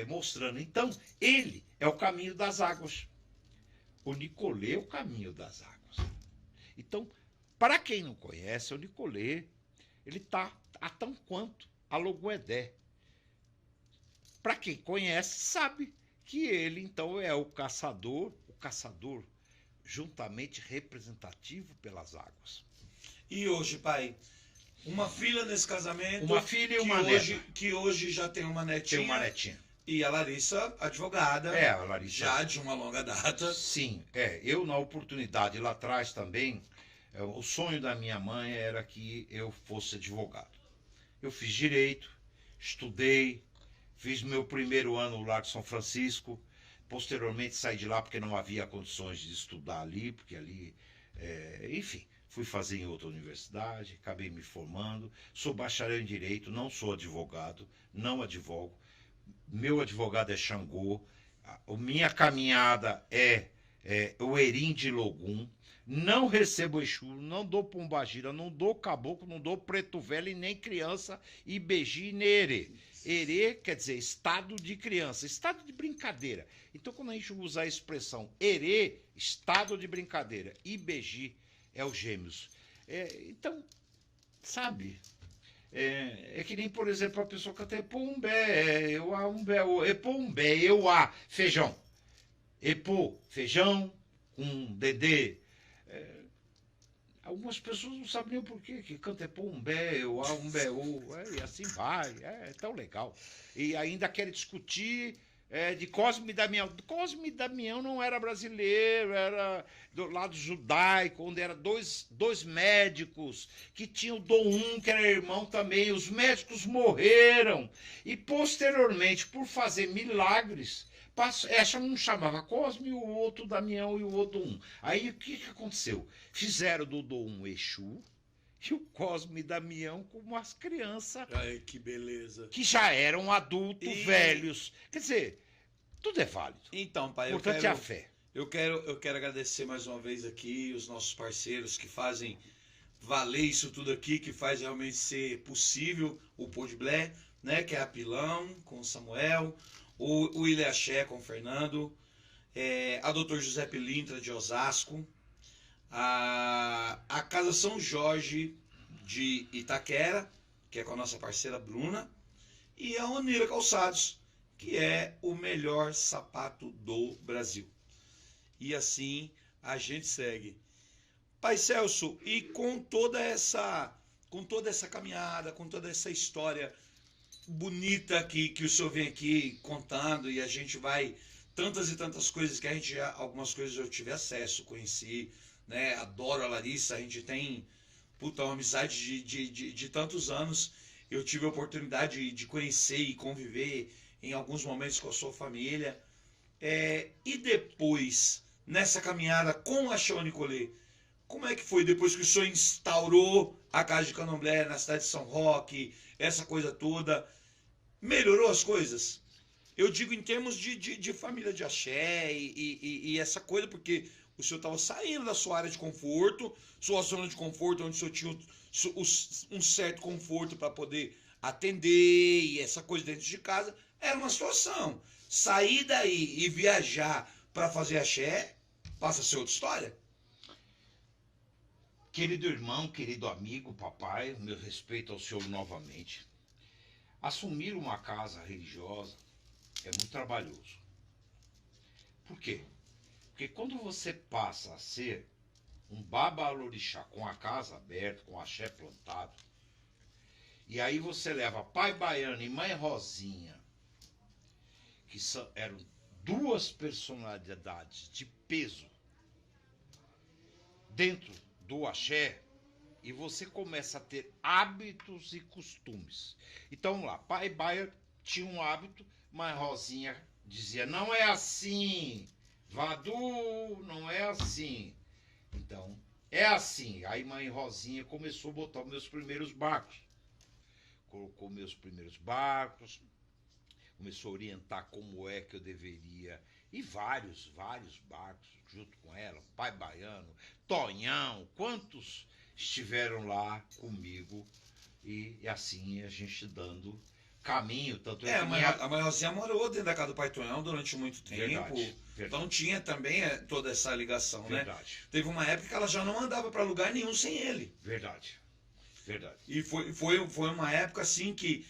mostrando. Então, ele é o caminho das águas. O Nicolê é o caminho das águas. Então, para quem não conhece, o Nicolê, ele está a tão quanto a Logoedé. Para quem conhece, sabe que ele, então, é o caçador juntamente representativo pelas águas. E hoje, pai, uma filha nesse casamento. Uma filha e uma neta. Que hoje já tem uma netinha. Tem uma netinha. E a Larissa, advogada. A Larissa. Já de uma longa data. Sim, eu na oportunidade lá atrás também, o sonho da minha mãe era que eu fosse advogado. Eu fiz direito, estudei, fiz meu primeiro ano no Largo São Francisco, posteriormente saí de lá porque não havia condições de estudar ali, porque ali, enfim, fui fazer em outra universidade, acabei me formando, sou bacharel em direito, não sou advogado, não advogo. Meu advogado é Xangô, a minha caminhada é o Erim de Logum, não recebo Exu, não dou pombagira, não dou caboclo, não dou preto velho e nem criança, Ibeji nem Erê. Erê quer dizer estado de criança, estado de brincadeira. Então quando a gente usa a expressão Erê, estado de brincadeira, Ibeji é os gêmeos. Então, sabe... É que nem, por exemplo, a pessoa canta Epombé, eu a umbé, Epombé, eu a feijão. Epo, feijão, com dedê. Algumas pessoas não sabem nem o porquê que canta Epombé, eu a umbé, e assim vai, é tão legal. E ainda querem discutir de Cosme e Damião. Cosme e Damião não era brasileiro, era do lado judaico, onde eram dois médicos que tinham o Dom Um, que era irmão também. Os médicos morreram e, posteriormente, por fazer milagres, um chamava Cosme, o outro Damião e o outro Dom Um. Aí o que aconteceu? Fizeram do Dom Um Exu e o Cosme e Damião como as crianças. Ai, que beleza. Que já eram adultos, velhos. Quer dizer, tudo é válido. Então, pai, importante é a fé. Eu quero agradecer mais uma vez aqui os nossos parceiros que fazem valer isso tudo aqui, que faz realmente ser possível o Pô de Blé, né? Que é a Pilão com o Samuel, o Ilha Axé com o Fernando, a Dr. José Pilintra de Osasco, a Casa São Jorge de Itaquera, que é com a nossa parceira Bruna, e a Onira Calçados, que é o melhor sapato do Brasil. E assim a gente segue. Pai Celso, e com toda essa caminhada, com toda essa história bonita que o senhor vem aqui contando, e a gente vai, tantas e tantas coisas que a gente algumas coisas eu tive acesso, conheci, né? Adoro a Larissa, a gente tem uma amizade de tantos anos. Eu tive a oportunidade de conhecer e conviver em alguns momentos com a sua família. E depois, nessa caminhada com a Axé Nicolê, como é que foi depois que o senhor instaurou a Casa de Candomblé na cidade de São Roque, essa coisa toda? Melhorou as coisas? Eu digo em termos de família de axé e essa coisa, porque o o senhor estava saindo da sua área de conforto, sua zona de conforto, onde o senhor tinha um certo conforto para poder atender e essa coisa dentro de casa, era uma situação. Sair daí e viajar para fazer axé passa a ser outra história. Querido irmão, querido amigo, papai, meu respeito ao senhor novamente. Assumir uma casa religiosa é muito trabalhoso. Por quê? Porque quando você passa a ser um babalorixá com a casa aberta, com axé plantado, e aí você leva pai baiano e mãe Rosinha, que eram duas personalidades de peso dentro do axé, e você começa a ter hábitos e costumes. Então vamos lá, pai baiano tinha um hábito, mãe Rosinha dizia, não é assim, Vadu, não é assim. Então, é assim. Aí mãe Rosinha começou a botar meus primeiros barcos. Colocou meus primeiros barcos, começou a orientar como é que eu deveria. E vários barcos junto com ela, pai baiano, Tonhão, quantos estiveram lá comigo. E assim a gente dando caminho. Tanto a mãe Rosinha morou dentro da casa do pai Tonhão durante muito tempo. Verdade. Então tinha também toda essa ligação, Verdade. né? Teve uma época que ela já não andava para lugar nenhum sem ele. Verdade. E foi uma época assim que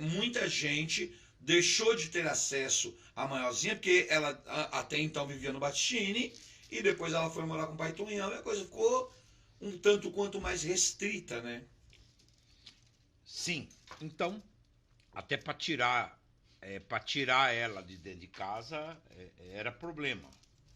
muita gente deixou de ter acesso à mãe Rosinha, porque ela até então vivia no Batistini, e depois ela foi morar com o pai Tonhão, e a coisa ficou um tanto quanto mais restrita, né? Sim. Então, até para tirar ela de dentro de casa era problema,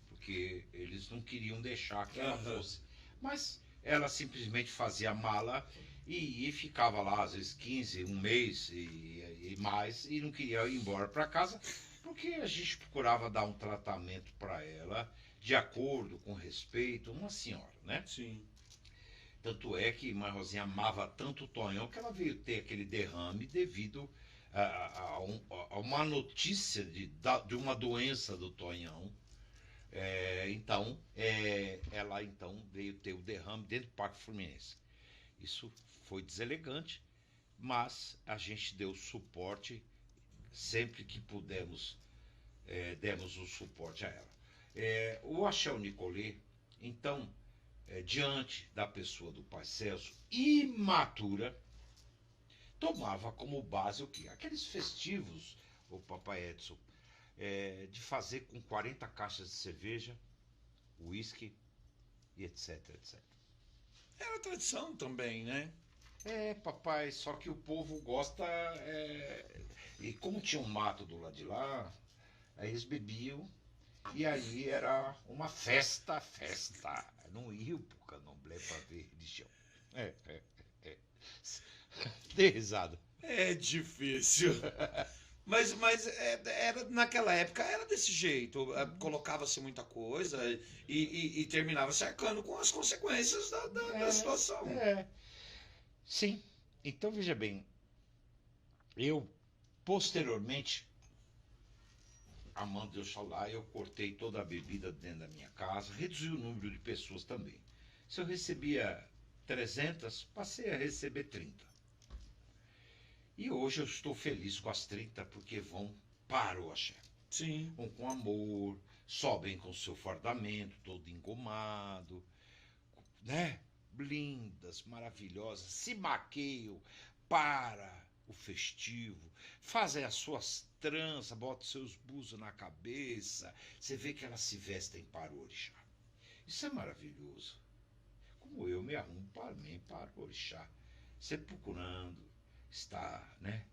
porque eles não queriam deixar que ela fosse. Mas ela simplesmente fazia a mala e ficava lá às vezes 15, um mês e mais, e não queria ir embora para casa, porque a gente procurava dar um tratamento para ela de acordo com respeito, uma senhora, né? Sim. Tanto é que mãe Rosinha amava tanto o Tonhão que ela veio ter aquele derrame devido a uma notícia de uma doença do Tonhão. Então, ela então veio ter o derrame dentro do Parque Fluminense. Isso foi deselegante, mas a gente deu suporte sempre que pudemos, demos o suporte a ela. O Axé Nicolê, então, diante da pessoa do pai Celso, imatura, tomava como base o quê? Aqueles festivos, o papai Edson, de fazer com 40 caixas de cerveja, uísque e etc, etc. Era tradição também, né? Papai, só que o povo gosta. E como tinha um mato do lado de lá, aí eles bebiam, e aí era uma festa. Não ia pro Candomblé pra ver religião. Dei risada. É difícil. Mas naquela época era desse jeito. Colocava-se muita coisa e terminava se arcando com as consequências da situação. Sim. Então, veja bem. Eu, posteriormente, amando Deus Xalá, eu cortei toda a bebida dentro da minha casa, reduzi o número de pessoas também. Se eu recebia 300, passei a receber 30. E hoje eu estou feliz com as 30 porque vão para o axé. Sim. Vão com amor, sobem com seu fardamento todo engomado, né? Lindas, maravilhosas, se maqueiam para o festivo, fazem as suas tranças, botam seus buzos na cabeça, você vê que elas se vestem para o orixá. Isso é maravilhoso. Como eu me arrumo para o orixá, sempre procurando estar, né,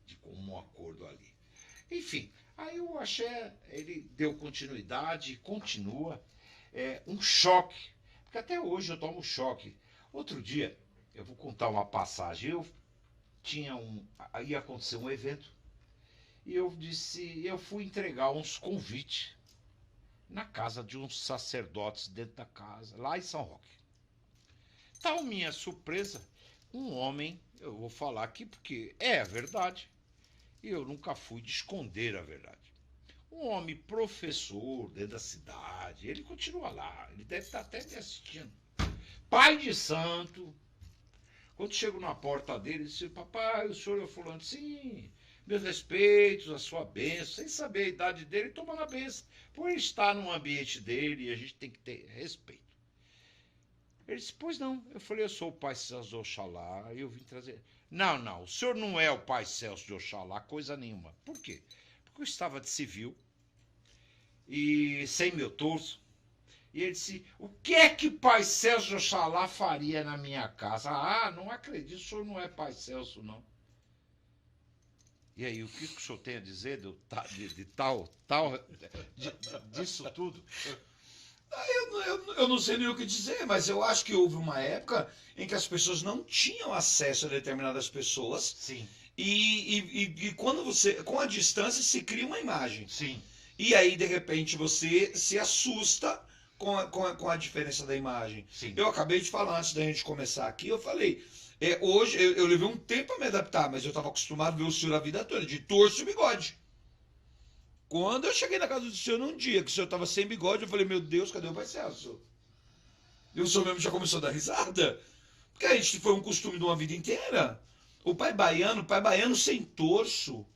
de comum acordo ali. Enfim, aí o axé, ele deu continuidade e continua. Um choque, porque até hoje eu tomo choque. Outro dia, eu vou contar uma passagem, ia acontecer um evento, e eu fui entregar uns convites na casa de uns sacerdotes dentro da casa, lá em São Roque. Tal minha surpresa, um homem, eu vou falar aqui porque é a verdade, e eu nunca fui de esconder a verdade. Um homem professor dentro da cidade, ele continua lá, ele deve estar até me assistindo. Pai de santo. Quando chego na porta dele, ele disse, papai, o senhor é o fulano? Sim, meus respeitos, a sua bênção, sem saber a idade dele, tomando a bênção. Por ele estar no ambiente dele, e a gente tem que ter respeito. Ele disse, pois não. Eu falei, eu sou o pai Celso de Oxalá, e eu vim trazer. Não, não, o senhor não é o pai Celso de Oxalá, coisa nenhuma. Por quê? Porque eu estava de civil, e sem meu torso. E ele disse, o que é que pai Celso de Oxalá faria na minha casa? Ah, não acredito, o senhor não é pai Celso, não. E aí, o que o senhor tem a dizer disso tudo? Eu não sei nem o que dizer, mas eu acho que houve uma época em que as pessoas não tinham acesso a determinadas pessoas. Sim. E quando você, com a distância, se cria uma imagem. Sim. E aí, de repente, você se assusta com a diferença da imagem. Sim. Eu acabei de falar antes da gente começar aqui, eu falei, hoje eu levei um tempo a me adaptar, mas eu estava acostumado a ver o senhor a vida toda, de torso e bigode. Quando eu cheguei na casa do senhor num dia que o senhor estava sem bigode, eu falei, meu Deus, cadê o pai Celso? E o senhor mesmo já começou a dar risada. Porque a gente foi um costume de uma vida inteira. O pai baiano sem torso. O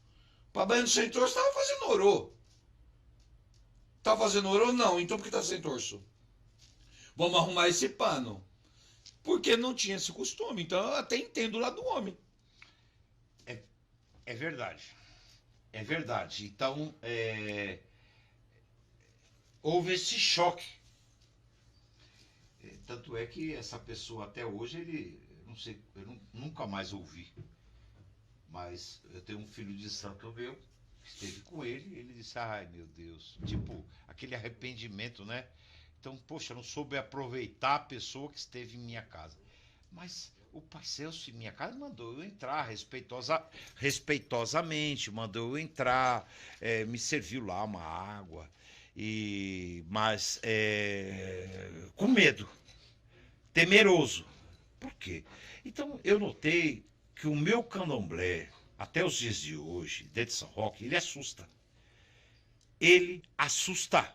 pai baiano sem torso estava fazendo orô. Estava fazendo orô? Não. Então por que está sem torso? Vamos arrumar esse pano. Porque não tinha esse costume. Então eu até entendo o lado do homem. É verdade. É verdade. Então, houve esse choque. Tanto é que essa pessoa até hoje, não sei, nunca mais ouvi. Mas eu tenho um filho de santo meu, que esteve com ele, e ele disse, ai meu Deus, tipo, aquele arrependimento, né? Então, poxa, eu não soube aproveitar a pessoa que esteve em minha casa. Mas o pai Celso em minha casa mandou eu entrar respeitosamente, mandou eu entrar, me serviu lá uma água, mas com medo, temeroso. Por quê? Então eu notei que o meu candomblé, até os dias de hoje, dentro de São Roque, ele assusta. Ele assusta.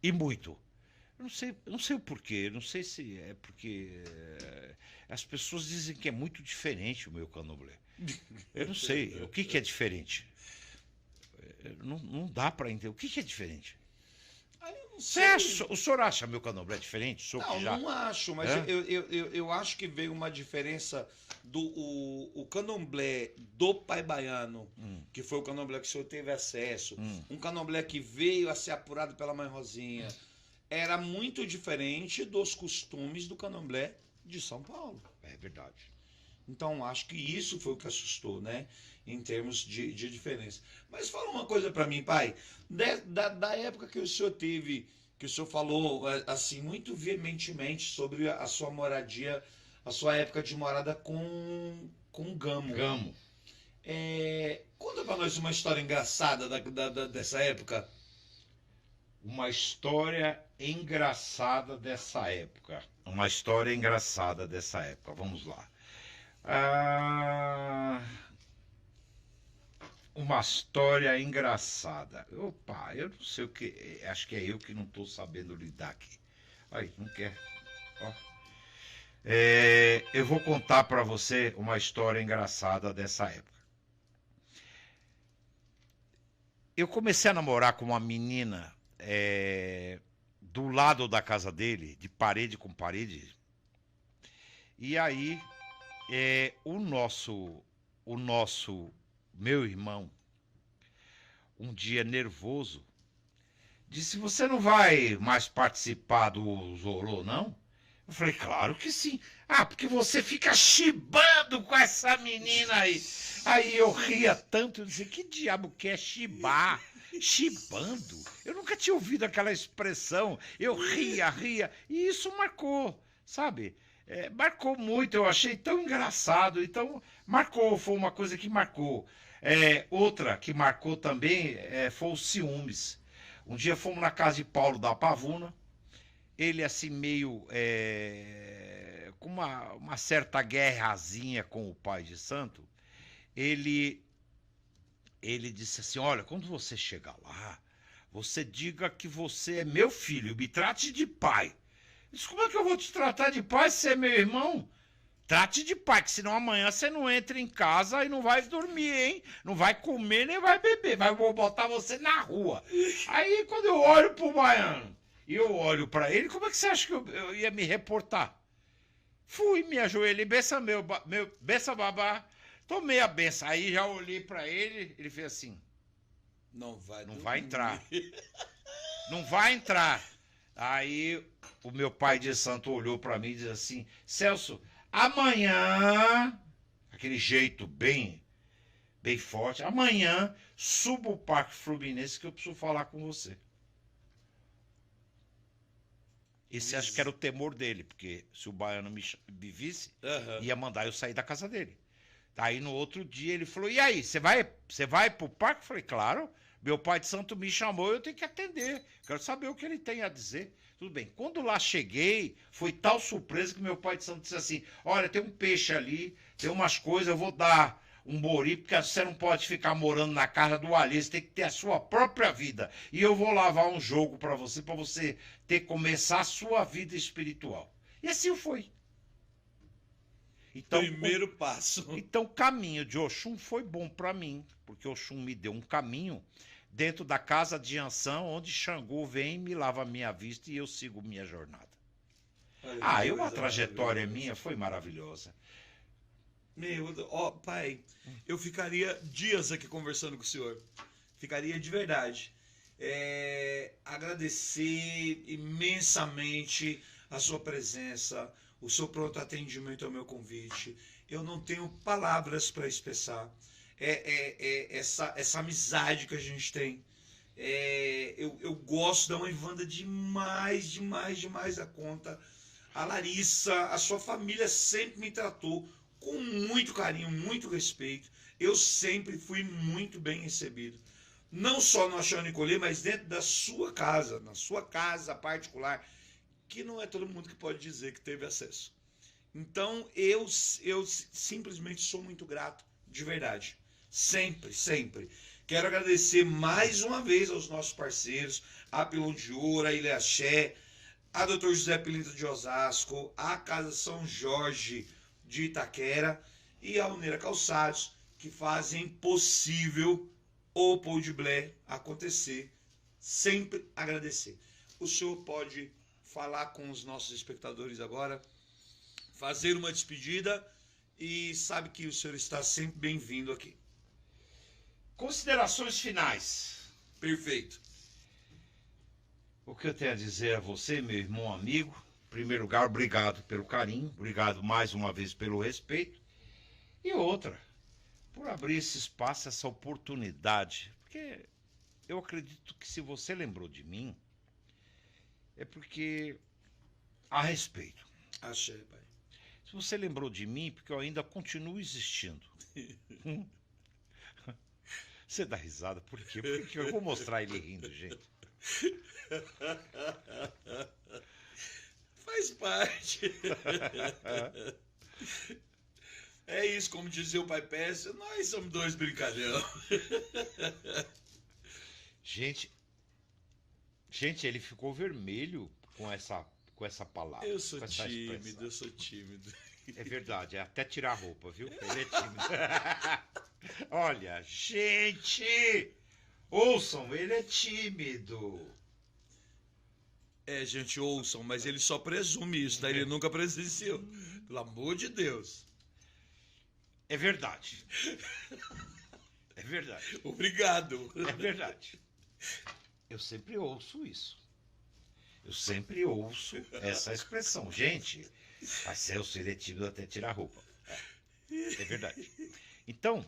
E muito. Eu não sei o porquê, não sei se é porque as pessoas dizem que é muito diferente o meu candomblé. Eu não sei o que é diferente. Não dá para entender. O que é diferente? O senhor acha meu candomblé diferente? Não acho, mas eu acho que veio uma diferença o candomblé do pai baiano, que foi o candomblé que o senhor teve acesso, um candomblé que veio a ser apurado pela mãe Rosinha, era muito diferente dos costumes do candomblé de São Paulo. É verdade. Então, acho que isso foi o que assustou, né? Em termos de diferença. Mas fala uma coisa para mim, pai. Da época que o senhor teve, que o senhor falou, assim, muito veementemente sobre a sua moradia, a sua época de morada com Gamo. Gamo. Conta para nós uma história engraçada dessa época. Uma história engraçada dessa época. Uma história engraçada dessa época. Vamos lá. Uma história engraçada. Opa, eu não sei o que. Acho que é eu que não estou sabendo lidar aqui. Aí, não quer. Ó. Eu vou contar para você uma história engraçada dessa época. Eu comecei a namorar com uma menina do lado da casa dele, de parede com parede. E aí, o nosso meu irmão, um dia nervoso, disse, você não vai mais participar do Zorô, não? Eu falei, claro que sim. Ah, porque você fica chibando com essa menina aí. Aí eu ria tanto, eu disse, que diabo que é chibar? Chibando? Eu nunca tinha ouvido aquela expressão. Eu ria, e isso marcou, sabe? Marcou muito, eu achei tão engraçado, então marcou, foi uma coisa que marcou. Outra que marcou também foi os ciúmes. Um dia fomos na casa de Paulo da Pavuna, ele assim meio com uma certa guerrazinha com o pai de santo, ele ele disse assim, olha, quando você chegar lá, você diga que você é meu filho, me trate de pai. Eu disse, como é que eu vou te tratar de pai se você é meu irmão? Trate de pai, que senão amanhã você não entra em casa e não vai dormir, hein? Não vai comer nem vai beber, vou botar você na rua. Aí quando eu olho pro baiano e eu olho pra ele, como é que você acha que eu ia me reportar? Fui, me ajoelhei, benção benção babá, tomei a benção. Aí já olhei pra ele, ele fez assim, não vai entrar. Não vai entrar. Aí o meu pai de santo olhou pra mim e disse assim, Celso, amanhã, aquele jeito bem forte, amanhã suba o Parque Fluminense que eu preciso falar com você. Esse acho que era o temor dele, porque se o baiano me visse, ia mandar eu sair da casa dele. Aí no outro dia ele falou, e aí, você vai pro parque? Eu falei, claro, meu pai de santo me chamou, eu tenho que atender, quero saber o que ele tem a dizer. Tudo bem, quando lá cheguei, foi tal surpresa que meu pai de santo disse assim, olha, tem um peixe ali, tem umas coisas, eu vou dar um bori, porque você não pode ficar morando na casa do alheio, você tem que ter a sua própria vida. E eu vou lavar um jogo para você ter que começar a sua vida espiritual. E assim foi. Então, primeiro passo. Então, o caminho de Oxum foi bom para mim, porque Oxum me deu um caminho dentro da casa de Ansan, onde Xangô vem e me lava a minha vista e eu sigo minha jornada. A trajetória minha foi maravilhosa. Pai, eu ficaria dias aqui conversando com o senhor. Ficaria de verdade. Agradecer imensamente a sua presença, o seu pronto atendimento ao meu convite. Eu não tenho palavras para expressar essa amizade que a gente tem. Eu gosto da mãe Wanda demais da conta. A Larissa, a sua família sempre me tratou com muito carinho, muito respeito. Eu sempre fui muito bem recebido. Não só no Achão Nicolê, mas dentro da sua casa, na sua casa particular, que não é todo mundo que pode dizer que teve acesso. Então, eu simplesmente sou muito grato, de verdade. Sempre, sempre. Quero agradecer mais uma vez aos nossos parceiros, a Pilão de Ouro, a Ilha Axé, a Dr. José Pilintra de Osasco, a Casa São Jorge de Itaquera e a Uneira Calçados, que fazem possível o Pod Blé acontecer. Sempre agradecer. O senhor pode falar com os nossos espectadores agora, fazer uma despedida e sabe que o senhor está sempre bem-vindo aqui. Considerações finais. Perfeito. O que eu tenho a dizer a você, meu irmão amigo, em primeiro lugar, obrigado pelo carinho, obrigado mais uma vez pelo respeito. E outra, por abrir esse espaço, essa oportunidade. Porque eu acredito que se você lembrou de mim, é porque há respeito. Achei, pai. Se você lembrou de mim, porque eu ainda continuo existindo. Você dá risada, por quê? Porque eu vou mostrar ele rindo, gente. Faz parte. É isso, como dizia o pai Pécio, nós somos dois brincalhão. Gente, ele ficou vermelho com essa palavra. Eu sou tímido. É verdade, é até tirar a roupa, viu? Ele é tímido. Olha, gente, ouçam, ele é tímido. Gente, ouçam, mas ele só presume isso, tá? Ele nunca presenciou. Pelo amor de Deus. É verdade. É verdade. Obrigado. É verdade. Eu sempre ouço isso. Eu sempre ouço essa expressão. Gente, a Celso, ele é tímido até tirar a roupa. É verdade. Então,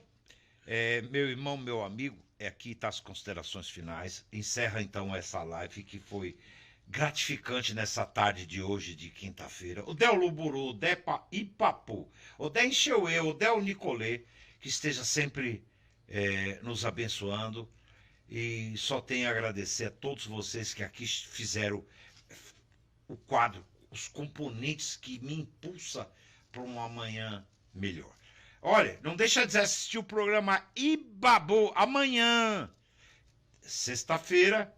meu irmão, meu amigo, aqui está as considerações finais. Encerra então essa live que foi gratificante nessa tarde de hoje, de quinta-feira. O Del Luburu, o Del Ipapu, o Del Encheuê, o Del Nicolê, que esteja sempre nos abençoando. E só tenho a agradecer a todos vocês que aqui fizeram o quadro, os componentes que me impulsa para uma manhã melhor. Olha, não deixa de assistir o programa Ibabô amanhã, sexta-feira,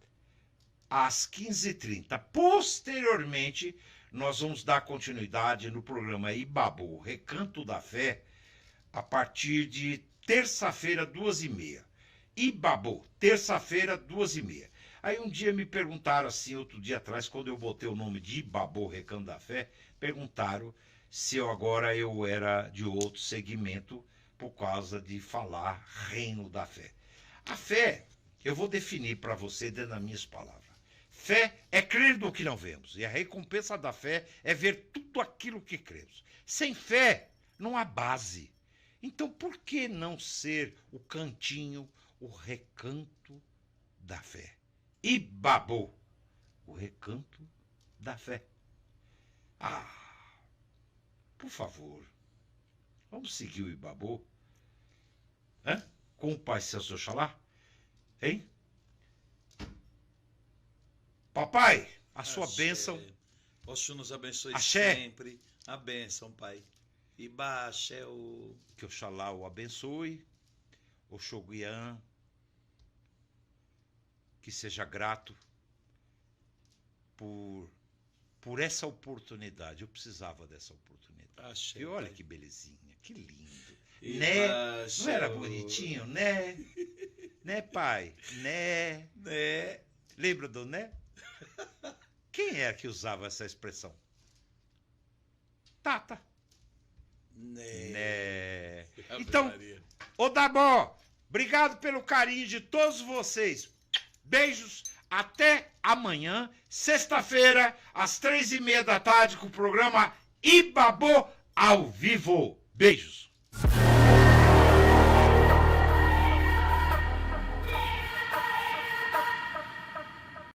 às 15h30. Posteriormente, nós vamos dar continuidade no programa Ibabô, Recanto da Fé, a partir de terça-feira, 2h30. Ibabô, terça-feira, 2h30. Aí um dia me perguntaram assim, outro dia atrás, quando eu botei o nome de Ibabô, Recanto da Fé, perguntaram se agora eu era de outro segmento por causa de falar reino da fé. A fé, eu vou definir para você dentro das minhas palavras. Fé é crer no que não vemos, e a recompensa da fé é ver tudo aquilo que cremos. Sem fé, não há base. Então, por que não ser o cantinho, o recanto da fé? Ibabô, o recanto da fé. Por favor, vamos seguir o Ibabô? Com o Pai Celso Oxalá? Hein? Papai, a sua bênção. Posso nos abençoe Axé. sempre. A bênção, Pai. Iba, axé, o... Que Oxalá o abençoe. Oxoguian. Que seja grato por essa oportunidade. Eu precisava dessa oportunidade. Axé, E olha Pai. que belezinha, que lindo. Iba, Né? axé, Não era o- bonitinho, né? Né, pai? Né? Né? Lembra do né? Quem é que usava essa expressão? Tata. Né? Né? Ave Então, Maria. ô Dabó, obrigado pelo carinho de todos vocês. Beijos, até amanhã, sexta-feira, às 3h30 da tarde, com o programa Ibabô ao vivo. Beijos.